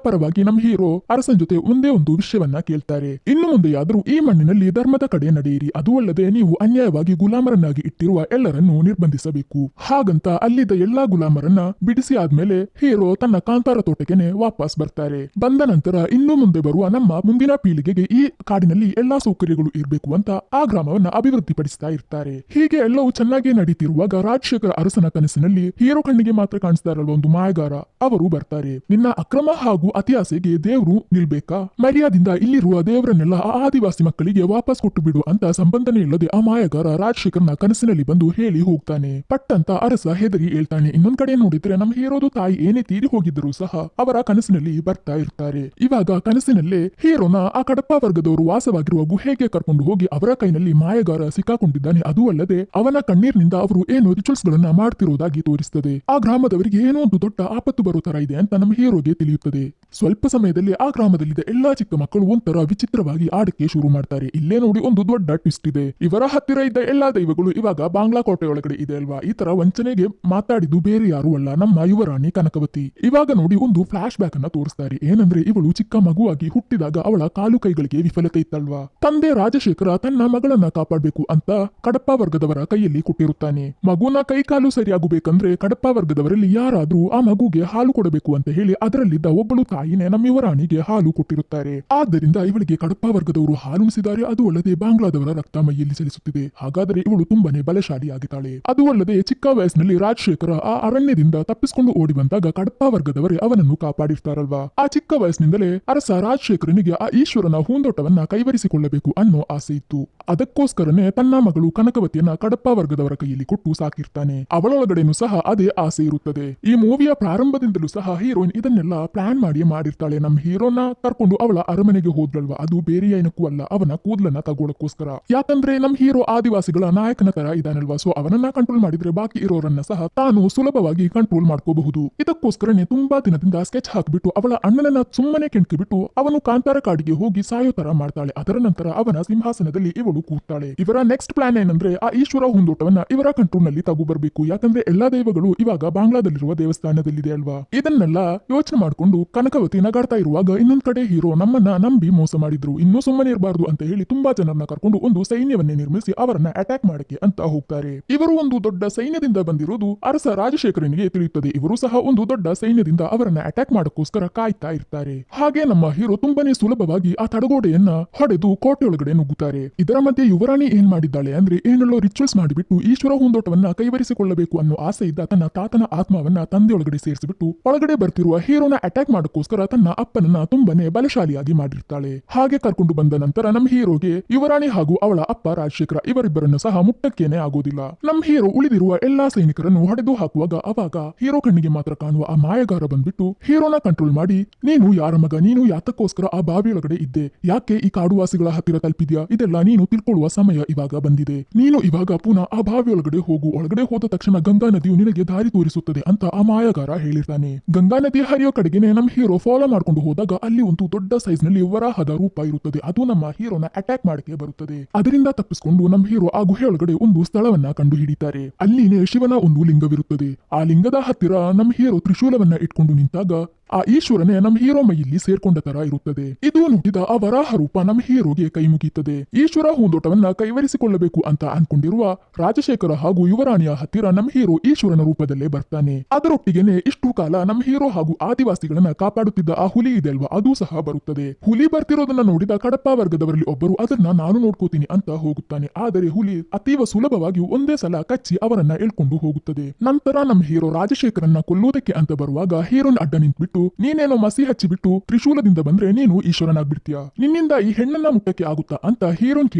ಪರವಾಗಿ ನಮ್ಮ ಹೀರೋ ಅರಸನ್ ಜೊತೆ ಒಂದೇ ಒಂದು ವಿಷಯವನ್ನ ಕೇಳ್ತಾರೆ, ಇನ್ನು ಮುಂದೆಯಾದರೂ ಈ ಮಣ್ಣಿನಲ್ಲಿ ಧರ್ಮದ ಕಡೆ ನಡೆಯಿರಿ, ಅದು ಅಲ್ಲದೆ ನೀವು ಅನ್ಯಾಯವಾಗಿ ಗುಲಾಮರನ್ನಾಗಿ ಇಟ್ಟಿರುವ ಎಲ್ಲರನ್ನು ನಿರ್ಬಂಧಿಸಬೇಕು. ಹಾಗಂತ ಅಲ್ಲಿದ್ದ ಎಲ್ಲಾ ಗುಲಾಮರನ್ನ ಬಿಡಿಸಿ ಆದ್ಮೇಲೆ ಹೀರೋ ತನ್ನ ಕಾಂತಾರ ತೋಟಕ್ಕೆ ವಾಪಸ್ ಬರ್ತಾರೆ. ಬಂದ ನಂತರ ಇನ್ನು ಮುಂದೆ ಬರುವ ನಮ್ಮ ಮುಂದಿನ ಪೀಳಿಗೆಗೆ ಈ ಕಾಡಿನಲ್ಲಿ ಎಲ್ಲಾ ಸೌಕರ್ಯಗಳು ಇರಬೇಕು ಅಂತ ಆ ಗ್ರಾಮವನ್ನ ಅಭಿವೃದ್ಧಿಪಡಿಸ್ತಾ ಇರ್ತಾರೆ. ಹೀಗೆ ಎಲ್ಲವೂ ಚೆನ್ನಾಗಿ ನಡೀತಿರುವಾಗ ರಾಜಶೇಖರ ಅರಸನ ಕನಸಿನಲ್ಲಿ ಹೀರೋ ಕಣ್ಣಿಗೆ ಮಾತ್ರ ಕಾಣಿಸ್ತಾರಲ್ವ ಒಂದು ಮಾಯಗಾರ, ಅವರು ಬರ್ತಾರೆ. ನಿನ್ನ ಅಕ್ರಮ ಹಾಗೂ ಅತಿ ಆಸೆಗೆ ದೇವ್ರು ನಿಲ್ಬೇಕಾ, ಮರ್ಯಾದಿಂದ ಇಲ್ಲಿರುವ ದೇವರನ್ನೆಲ್ಲ ಆ ಆದಿವಾಸಿ ಮಕ್ಕಳಿಗೆ ವಾಪಸ್ ಕೊಟ್ಟು ಬಿಡು ಅಂತ ಸಂಬಂಧನೇ ಇಲ್ಲದೆ ಆ ಮಾಯಗಾರ ರಾಜಶೇಖರನ ಕನಸಿನಲ್ಲಿ ಬಂದು ಹೇಳಿ ಹೋಗ್ತಾನೆ. ಪಟ್ಟಂತ ಅರಸ ಹೆದರಿ ಹೇಳ್ತಾನೆ. ಇನ್ನೊಂದ್ ಕಡೆ ನೋಡಿದ್ರೆ ನಮ್ಮ ಹೀರೋದು ತಾಯಿ ಏನೇ ತೀರಿ ಹೋಗಿದ್ದರೂ ಸಹ ಅವರ ಕನಸಿನಲ್ಲಿ ಬರ್ತಾ ಇರ್ತಾರೆ. ಇವಾಗ ಕನಸಿನಲ್ಲೇ ಹೀರೋನ ಆ ಕಡಪ ವರ್ಗದವರು ವಾಸವಾಗಿರುವ ಗುಹೆಗೆ ಕರ್ಕೊಂಡು ಹೋಗಿ ಅವರ ಕೈನಲ್ಲಿ ಮಾಯಗಾರ ಸಿಕ್ಕಾಕೊಂಡಿದ್ದಾನೆ. ಅದು ಅಲ್ಲದೆ ಅವನ ಕಣ್ಣೀರಿನಿಂದ ಅವರು ಏನು ರಿಚುವಲ್ಸ್ ಗಳನ್ನ ಮಾಡ್ತಿರೋದಾಗಿ ತೋರಿಸ್ತದೆ. ಆ ಗ್ರಾಮದವರಿಗೆ ಏನೋ ಒಂದು ದೊಡ್ಡ ಆಪತ್ತು ಬರೋ ತರ ಇದೆ ಅಂತ ನಮ್ಮ ಹೀರೋಗೆ ತಿಳಿಯುತ್ತದೆ. ಸ್ವಲ್ಪ ಸಮಯದಲ್ಲಿ ಆ ಗ್ರಾಮದಲ್ಲಿದ್ದ ಎಲ್ಲಾ ಚಿಕ್ಕ ಮಕ್ಕಳು ಒಂಥರ ವಿಚಿತ್ರವಾಗಿ ಆಡಕ್ಕೆ ಶುರು ಮಾಡ್ತಾರೆ. ಇಲ್ಲೇ ನೋಡಿ ಒಂದು ದೊಡ್ಡ ಟ್ವಿಸ್ಟ್ ಇದೆ. ಇವರ ಹತ್ತಿರ ಇದ್ದ ಎಲ್ಲಾ ದೈವಗಳು ಇವಾಗ ಬಾಂಗ್ಲಾ ಕೋಟೆಯೊಳಗಡೆ ಇದೆ ಅಲ್ವಾ. ಈ ತರ ವಂಚನೆಗೆ ಮಾತಾಡಿದ್ದು ಬೇರೆ ಯಾರು ಅಲ್ಲ, ನಮ್ಮ ಯುವರಾಣಿ ಕನಕವತಿ. ಇವಾಗ ನೋಡಿ ಒಂದು ಫ್ಲಾಶ್ ಬ್ಯಾಕ್ ಅನ್ನ ತೋರಿಸ್ತಾರೆ. ಏನಂದ್ರೆ ಇವಳು ಚಿಕ್ಕ ಮಗುವಾಗಿ ಹುಟ್ಟಿದಾಗ ಅವಳ ಕಾಲು ಕೈಗಳಿಗೆ ವಿಫಲತೆ ಇತ್ತಲ್ವಾ. ತಂದೆ ರಾಜಶೇಖರ ತನ್ನ ಮಗಳನ್ನ ಕಾಪಾಡಬೇಕು ಅಂತ ಕಡಪ ವರ್ಗದವರ ಕೈಯಲ್ಲಿ ಕೊಟ್ಟಿರುತ್ತಾನೆ. ಮಗುನ ಕೈ ಕಾಲು ಸರಿಯಾಗಬೇಕಂದ್ರೆ ಕಡಪ ವರ್ಗದವರಲ್ಲಿ ಯಾರಾದ್ರೂ ಆ ಮಗುಗೆ ಹಾಲು ಕೊಡಬೇಕು ಅಂತ ಹೇಳಿ ಅದರಲ್ಲಿದ್ದ ಒಬ್ಬಳು ತಾಯಿನೇ ನಮ್ಮ ಯುವರಾಣಿಗೆ ಹಾಲು ಕೊಟ್ಟಿರುತ್ತಾರೆ. ಆದ್ದರಿಂದ ಇವಳಿಗೆ ಕಡಪ ವರ್ಗದವರು ಹಾಲುಣಿಸಿದ್ದಾರೆ. ಅದು ಅಲ್ಲದೆ ಬಾಂಗ್ಲಾದವರ ರಕ್ತ ಮೈಯಲ್ಲಿ ಚಲಿಸುತ್ತಿದೆ. ಹಾಗಾದರೆ ಇವಳು ತುಂಬಾನೇ ಬಲಶಾಲಿ ಆಗಿದ್ದಾಳೆ. ಅದು ಅಲ್ಲದೆ ಚಿಕ್ಕ ವಯಸ್ಸಿನಲ್ಲಿ ರಾಜಶೇಖರ ಆ ಅರಣ್ಯದಿಂದ ತಪ್ಪಿಸಿಕೊಂಡು ಓಡಿ ಬಂದಾಗ ಕಡಪ ವರ್ಗದವರೇ ಅವನನ್ನು ಕಾಪಾಡಿರ್ತಾರಲ್ವಾ. ಆ ಚಿಕ್ಕ ವಯಸ್ಸಿನಿಂದಲೇ ಅರಸ ರಾಜಶೇಖರನಿಗೆ ಆ ಈಶ್ವರನ ಹೂಂದೋಟವನ್ನ ಕೈವರಿಸಿಕೊಳ್ಳಬೇಕು ಅನ್ನೋ ಆಸೆ ಇತ್ತು. ಅದಕ್ಕೋಸ್ಕರನೇ ತನ್ನ ಮಗಳು ಕನಕವತಿಯನ್ನ ಕಡಪ ವರ್ಗದವರ ಕೈಯಲ್ಲಿ ಕೊಟ್ಟು ಸಾಕಿರ್ತಾನೆ. ಅವಳೊಳಗಡೆನೂ ಸಹ ಅದೇ ಆಸೆ ಇರುತ್ತದೆ. ಈ ಮೂವಿಯ ಪ್ರಾರಂಭದಿಂದಲೂ ಸಹ ಹೀರೋಯಿನ್ ಇದನ್ನೆಲ್ಲ ಪ್ಲಾನ್ ಮಾಡಿರ್ತಾಳೆ. ನಮ್ಮ ಹೀರೋನ ಕರ್ಕೊಂಡು ಅವಳ ಅರಮನೆಗೆ ಹೋದ್ರಲ್ವಾ, ಅದು ಬೇರೆ ಏನಕ್ಕೂ ಅಲ್ಲ, ಅವನ ಕೂದಲನ್ನ ತಗೊಳ್ಳಕ್ಕೋಸ್ಕರ. ಯಾಕಂದ್ರೆ ನಮ್ ಹೀರೋ ಆದಿವಾಸಿಗಳ ನಾಯಕನ ತರ ಇದಾನಲ್ವಾ, ಸೊ ಅವನನ್ನ ಕಂಟ್ರೋಲ್ ಮಾಡಿದ್ರೆ ಬಾಕಿ ಇರೋರನ್ನ ಸಹ ತಾನು ಸುಲಭವಾಗಿ ಕಂಟ್ರೋಲ್ ಮಾಡ್ಕೋಬಹುದು. ಇದಕ್ಕೋಸ್ಕರನೇ ತುಂಬಾ ದಿನದಿಂದ ಸ್ಕೆಚ್ ಹಾಕ್ಬಿಟ್ಟು ಅವಳ ಅಣ್ಣನನ್ನ ಸುಮ್ಮನೆ ಕೆಣಕಿಬಿಟ್ಟು ಅವನು ಕಾಂತಾರ ಕಾಡಿಗೆ ಹೋಗಿ ಸಾಯೋ ತರ ಮಾಡ್ತಾಳೆ. ಅದರ ನಂತರ ಅವನ ಸಿಂಹಾಸನದಲ್ಲಿ ಇವಳು ಕೂರ್ತಾಳೆ. ಇವರ ನೆಕ್ಸ್ಟ್ ಪ್ಲಾನ್ ಏನಂದ್ರೆ ಆ ಈಶ್ವರ ಹೂಂದೋಟವನ್ನ ಇವರ ಕಂಟ್ರೋಲ್ ನಲ್ಲಿ ತಗೋ ಬರ್ಬೇಕು. ಯಾಕಂದ್ರೆ ಎಲ್ಲಾ ದೈವಗಳು ಇವಾಗ ಬಾಂಗ್ಲಾದಲ್ಲಿರುವ ದೇವಸ್ಥಾನದಲ್ಲಿದೆ ಅಲ್ವಾ. ಇದನ್ನೆಲ್ಲ ಯೋಚನೆ ಮಾಡ್ಕೊಂಡು ಕನಕವತಿ ನಗಾಡ್ತಾ ಇರುವಾಗ ಇನ್ನೊಂದ್ ಕಡೆ ಹೀರೋ ನಮ್ಮನ್ನ ನಂಬಿ ಮೋಸ ಮಾಡಿದ್ರು, ಇನ್ನೂ ಸುಮ್ಮನೆ ಇರಬಾರ್ದು ಅಂತ ಹೇಳಿ ತುಂಬಾ ಜನರನ್ನ ಕರ್ಕೊಂಡು ಒಂದು ಸೈನ್ಯವನ್ನೇ ನಿರ್ಮಿಸಿ ಅವರನ್ನ ಅಟ್ಯಾಕ್ ಮಾಡಕ್ಕೆ ಅಂತ ಹೋಗ್ತಾರೆ. ಇವರು ಒಂದು ದೊಡ್ಡ ಸೈನ್ಯದಿಂದ ಬಂದಿರುವುದು ಅರಸ ರಾಜಶೇಖರನಿಗೆ ತಿಳಿಯುತ್ತದೆ. ಇವರು ಸಹ ಒಂದು ದೊಡ್ಡ ಸೈನ್ಯದಿಂದ ಅವರನ್ನ ಅಟ್ಯಾಕ್ ಮಾಡಕ್ಕೋಸ್ಕರ ಕಾಯ್ತಾ ಇರ್ತಾರೆ. ಹಾಗೆ ನಮ್ಮ ಹೀರೋ ತುಂಬಾನೇ ಸುಲಭವಾಗಿ ಆ ತಡಗೋಡೆಯನ್ನ ಹೊಡೆದು ಕೋಟೆಯೊಳಗಡೆ ನುಗ್ಗುತ್ತಾರೆ. ಇದರ ಮಧ್ಯೆ ಯುವರಾಣಿ ಏನ್ ಮಾಡಿದ್ದಾಳೆ ಅಂದ್ರೆ ಏನೆಲ್ಲೋ ರಿಚುವಲ್ಸ್ ಮಾಡಿಬಿಟ್ಟು ಈಶ್ವರ ಹೂಂದೋಟವನ್ನ ಕೈವರಿಸಿಕೊಳ್ಳಬೇಕು ಅನ್ನೋ ಆಸೆ ಇದ್ದ ತನ್ನ ತಾತನ ಆತ್ಮವನ್ನ ತಂದೆಯೊಳಗಡೆ ಸೇರಿಸಿಬಿಟ್ಟು ಒಳಗಡೆ ಬರ್ತಿರುವ ಹೀರೋನ ಅಟ್ಯಾಕ್ ಮಾಡಕ್ಕೋಸ್ಕರ ತನ್ನ ಅಪ್ಪನನ್ನ ತುಂಬಾನೇ ಬಲಶಾಲಿಯಾಗಿ ಮಾಡಿರ್ತಾಳೆ. ಹಾಗೆ ಕರ್ಕೊಂಡು ಬಂದ ನಂತರ ನಮ್ ಹೀರೋಗೆ ಯುವರಾಣಿ ಹಾಗೂ ಅವಳ ಅಪ್ಪ ರಾಜಶೇಖರ ಇವರಿಬ್ಬರನ್ನು ಸಹ ಮುಟ್ಟಕ್ಕೇನೆ ಆಗೋದಿಲ್ಲ. ನಮ್ ಹೀರೋ ಉಳಿದಿರುವ ಎಲ್ಲಾ ಸೈನಿಕರನ್ನು ಹೊಡೆದು ಹಾಕುವಾಗ ಅವಾಗ ಹೀರೋ ಕಣ್ಣಿಗೆ ಮಾತ್ರ ಕಾಣುವ ಆ ಮಾಯಗಾರ ಬಂದ್ಬಿಟ್ಟು ಹೀರೋನ ಕಂಟ್ರೋಲ್ ಮಾಡಿ, ನೀನು ಯಾರ ಮಗ, ನೀನು ಯಾತಕ್ಕೋಸ್ಕರ ಆ ಬಾವಿಯೊಳಗಡೆ ಇದ್ದೆ, ಯಾಕೆ ಈ ಕಾಡುವಾಸಿಗಳ ಹತ್ತಿರ ತಲುಪಿದ್ಯಾ, ಇದೆಲ್ಲ ನೀನು ತಿಳ್ಕೊಳ್ಳುವ ಸಮಯ ಇವಾಗ ಬಂದಿದೆ. ನೀನು ಇವಾಗ ಪುನಃ ಆ ಬಾವಿಯೊಳಗಡೆ ಹೋಗು, ಒಳಗಡೆ ಹೋದ ತಕ್ಷಣ ಗಂಗಾ ನದಿಯು ನಿನಗೆ ದಾರಿ ತೋರಿಸುತ್ತದೆ ಅಂತ ಆ ಮಾಯಗಾರ ಹೇಳಿರ್ತಾನೆ. ಗಂಗಾ ನದಿ ಹರಿಯೋ ಕಡೆಗೆನೆ ನಮ್ ಹೀರೋ ಫಾಲೋ ಮಾಡ್ಕೊಂಡು ಹೋದಾಗ ಅಲ್ಲಿ ಒಂದು ದೊಡ್ಡ ಸೈಜ್ ನಲ್ಲಿ ವರಾಹದ ರೂಪ ಇರುತ್ತದೆ. ಅದು ನಮ್ಮ ಹೀರೋನ ಅಟ್ಯಾಕ್ ಮಾಡಕ್ಕೆ ಬರುತ್ತದೆ. ಅದರಿಂದ ತಪ್ಪಿಸಿಕೊಂಡು ನಮ್ ಹೀರೋ ಆ ಗುಹೆಯೊಳಗಡೆ ಒಂದು ಸ್ಥಳವನ್ನ ಕಂಡು ಹಿಡಿತಾರೆ. ಅಲ್ಲಿನೇ ಶಿವನ ಒಂದು ಲಿಂಗವಿರುತ್ತದೆ. ಆ ಲಿಂಗದ ಹತ್ತಿರ ನಮ್ ಹೀರೋ ತ್ರಿಶೂಲವನ್ನ ಇಟ್ಕೊಂಡು ನಿಂತಾಗ ಆ ಈಶ್ವರನೇ ನಮ್ ಹೀರೋ ಮೈಯಲ್ಲಿ ಸೇರ್ಕೊಂಡ ತರ ಇರುತ್ತದೆ. ಇದು ನೋಡಿದ ಆ ವರಾಹ ರೂಪ ನಮ್ ಹೀರೋಗೆ ಕೈ ಮುಗಿಯುತ್ತದೆ. ಈಶ್ವರ ಹೂಂದೋಟವನ್ನ ಕೈವರಿಸಿಕೊಳ್ಳಬೇಕು ಅಂತ ಅನ್ಕೊಂಡಿರುವ ರಾಜಶೇಖರ ಹಾಗೂ ಯುವರಾಣಿಯ ಹತ್ತಿರ ನಮ್ ಹೀರೋ ಈಶ್ವರನ ರೂಪದಲ್ಲೇ ಬರ್ತಾನೆ. ಅದರೊಟ್ಟಿಗೆನೆ ಇಷ್ಟು ಕಾಲ ನಮ್ ಹೀರೋ ಹಾಗೂ ಆದಿವಾಸಿಗಳನ್ನ ಕಾಪಾಡುತ್ತಿದ್ದ ಆ ಹುಲಿ ಇದೆ ಅಲ್ವಾ, ಅದು ಸಹ ಬರುತ್ತದೆ. ಹುಲಿ ಬರ್ತಿರೋದನ್ನ ನೋಡಿದ ಕಡಪ ವರ್ಗದವರಲ್ಲಿ ಒಬ್ಬರು ಅದನ್ನ ನಾನು ನೋಡ್ಕೋತೀನಿ ಅಂತ ಹೋಗುತ್ತಾನೆ. ಆದರೆ ಹುಲಿ ಅತೀವ ಸುಲಭವಾಗಿ ಒಂದೇ ಸಲ ಕಚ್ಚಿ ಅವರನ್ನ ಎಳ್ಕೊಂಡು ಹೋಗುತ್ತದೆ. ನಂತರ ನಮ್ ಹೀರೋ ರಾಜಶೇಖರನ್ನ ಕೊಲ್ಲುವುದಕ್ಕೆ ಅಂತ ಬರುವಾಗ ಹೀರೋನ್ ಅಡ್ಡ ನಿಂತ್ಬಿಟ್ಟು, ನೀನೇನೋ ಮಸಿ ಹಚ್ಚಿಬಿಟ್ಟು ತ್ರಿಶೂಲದಿಂದ ಬಂದ್ರೆ ನೀನು ಈಶ್ವರನಾಗ್ಬಿಡ್ತೀಯ, ನಿನ್ನಿಂದ ಈ ಹೆಣ್ಣನ್ನ ಮುಟ್ಟಕ್ಕೆ ಆಗುತ್ತಾ ಅಂತ ಹೀರೋನ್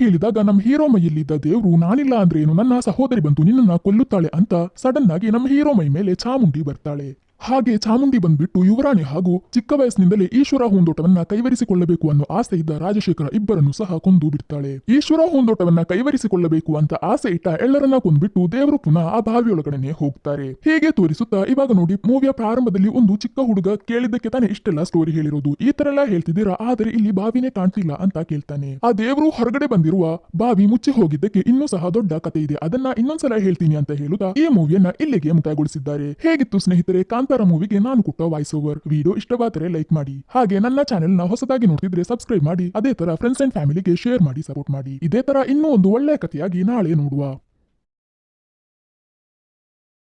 ಕೇಳಿದಾಗ ನಮ್ ಹೀರೋ ಮೈಯಲ್ಲಿದ್ದ ದೇವ್ರು ನಾನಿಲ್ಲ ಅಂದ್ರೆ ಏನು, ನನ್ನ ಸಹೋದರಿ ಬಂದು ನಿನ್ನನ್ನ ಕೊಲ್ಲುತ್ತಾಳೆ ಅಂತ ಸಡನ್ ಆಗಿ ನಮ್ ಹೀರೋ ಮೈ ಮೇಲೆ ಚಾಮುಂಡಿ ಬರ್ತಾಳೆ. ಹಾಗೆ ಚಾಮುಂಡಿ ಬಂದ್ಬಿಟ್ಟು ಯುವರಾಣಿ ಹಾಗೂ ಚಿಕ್ಕ ವಯಸ್ಸಿನಿಂದಲೇ ಈಶ್ವರ ಹೂಂದೋಟವನ್ನ ಕೈವರಿಸಿಕೊಳ್ಳಬೇಕು ಅನ್ನೋ ಆಸೆ ಇದ್ದ ರಾಜಶೇಖರ ಇಬ್ಬರನ್ನು ಸಹ ಕೊಂದು ಬಿಡ್ತಾಳೆ. ಈಶ್ವರ ಹೂಂದೋಟವನ್ನ ಕೈವರಿಸಿಕೊಳ್ಳಬೇಕು ಅಂತ ಆಸೆ ಇಟ್ಟ ಎಲ್ಲರನ್ನ ಕೊಂದ್ಬಿಟ್ಟು ದೇವರು ಪುನಃ ಆ ಬಾವಿಯೊಳಗಡೆ ಹೋಗ್ತಾರೆ. ಹೀಗೆ ತೋರಿಸುತ್ತಾ ಇವಾಗ ನೋಡಿ ಮೂವಿಯ ಪ್ರಾರಂಭದಲ್ಲಿ ಒಂದು ಚಿಕ್ಕ ಹುಡುಗ ಕೇಳಿದ್ದಕ್ಕೆ ತಾನೇ ಇಷ್ಟೆಲ್ಲ ಸ್ಟೋರಿ ಹೇಳಿರೋದು, ಈ ತರ ಎಲ್ಲ ಹೇಳ್ತಿದ್ದೀರಾ, ಆದರೆ ಇಲ್ಲಿ ಬಾವಿನೇ ಕಾಣ್ತಿಲ್ಲ ಅಂತ ಕೇಳ್ತಾನೆ. ಆ ದೇವರು ಹೊರಗಡೆ ಬಂದಿರುವ ಬಾವಿ ಮುಚ್ಚಿ ಹೋಗಿದ್ದಕ್ಕೆ ಇನ್ನೂ ಸಹ ದೊಡ್ಡ ಕತೆ ಇದೆ, ಅದನ್ನ ಇನ್ನೊಂದ್ಸಲ ಹೇಳ್ತೀನಿ ಅಂತ ಹೇಳುತ್ತಾ ಈ ಮೂವಿಯನ್ನ ಇಲ್ಲಿಗೆ ಮುಕ್ತಾಯಗೊಳಿಸಿದ್ದಾರೆ. ಹೇಗಿತ್ತು ಸ್ನೇಹಿತರೆ ಕಾಂತಾರ ಮೂವಿಗೆ ನಾನು ಕೊಟ್ಟ ವಾಯ್ಸ್ ಓವರ್? ವಿಡಿಯೋ ಇಷ್ಟವಾದರೆ ಲೈಕ್ ಮಾಡಿ, ಹಾಗೆ ನನ್ನ ಚಾನೆಲ್ ನ ಹೊಸದಾಗಿ ನೋಡ್ತಿದ್ರೆ ಸಬ್ಸ್ಕ್ರೈಬ್ ಮಾಡಿ, ಅದೇ ತರ ಫ್ರೆಂಡ್ಸ್ ಅಂಡ್ ಫ್ಯಾಮಿಲಿಗೆ ಶೇರ್ ಮಾಡಿ ಸಪೋರ್ಟ್ ಮಾಡಿ. ಇದೇ ತರ ಇನ್ನೂ ಒಂದು ಒಳ್ಳೆಯ ಕಥೆಯಾಗಿ ನಾಳೆ ನೋಡುವ.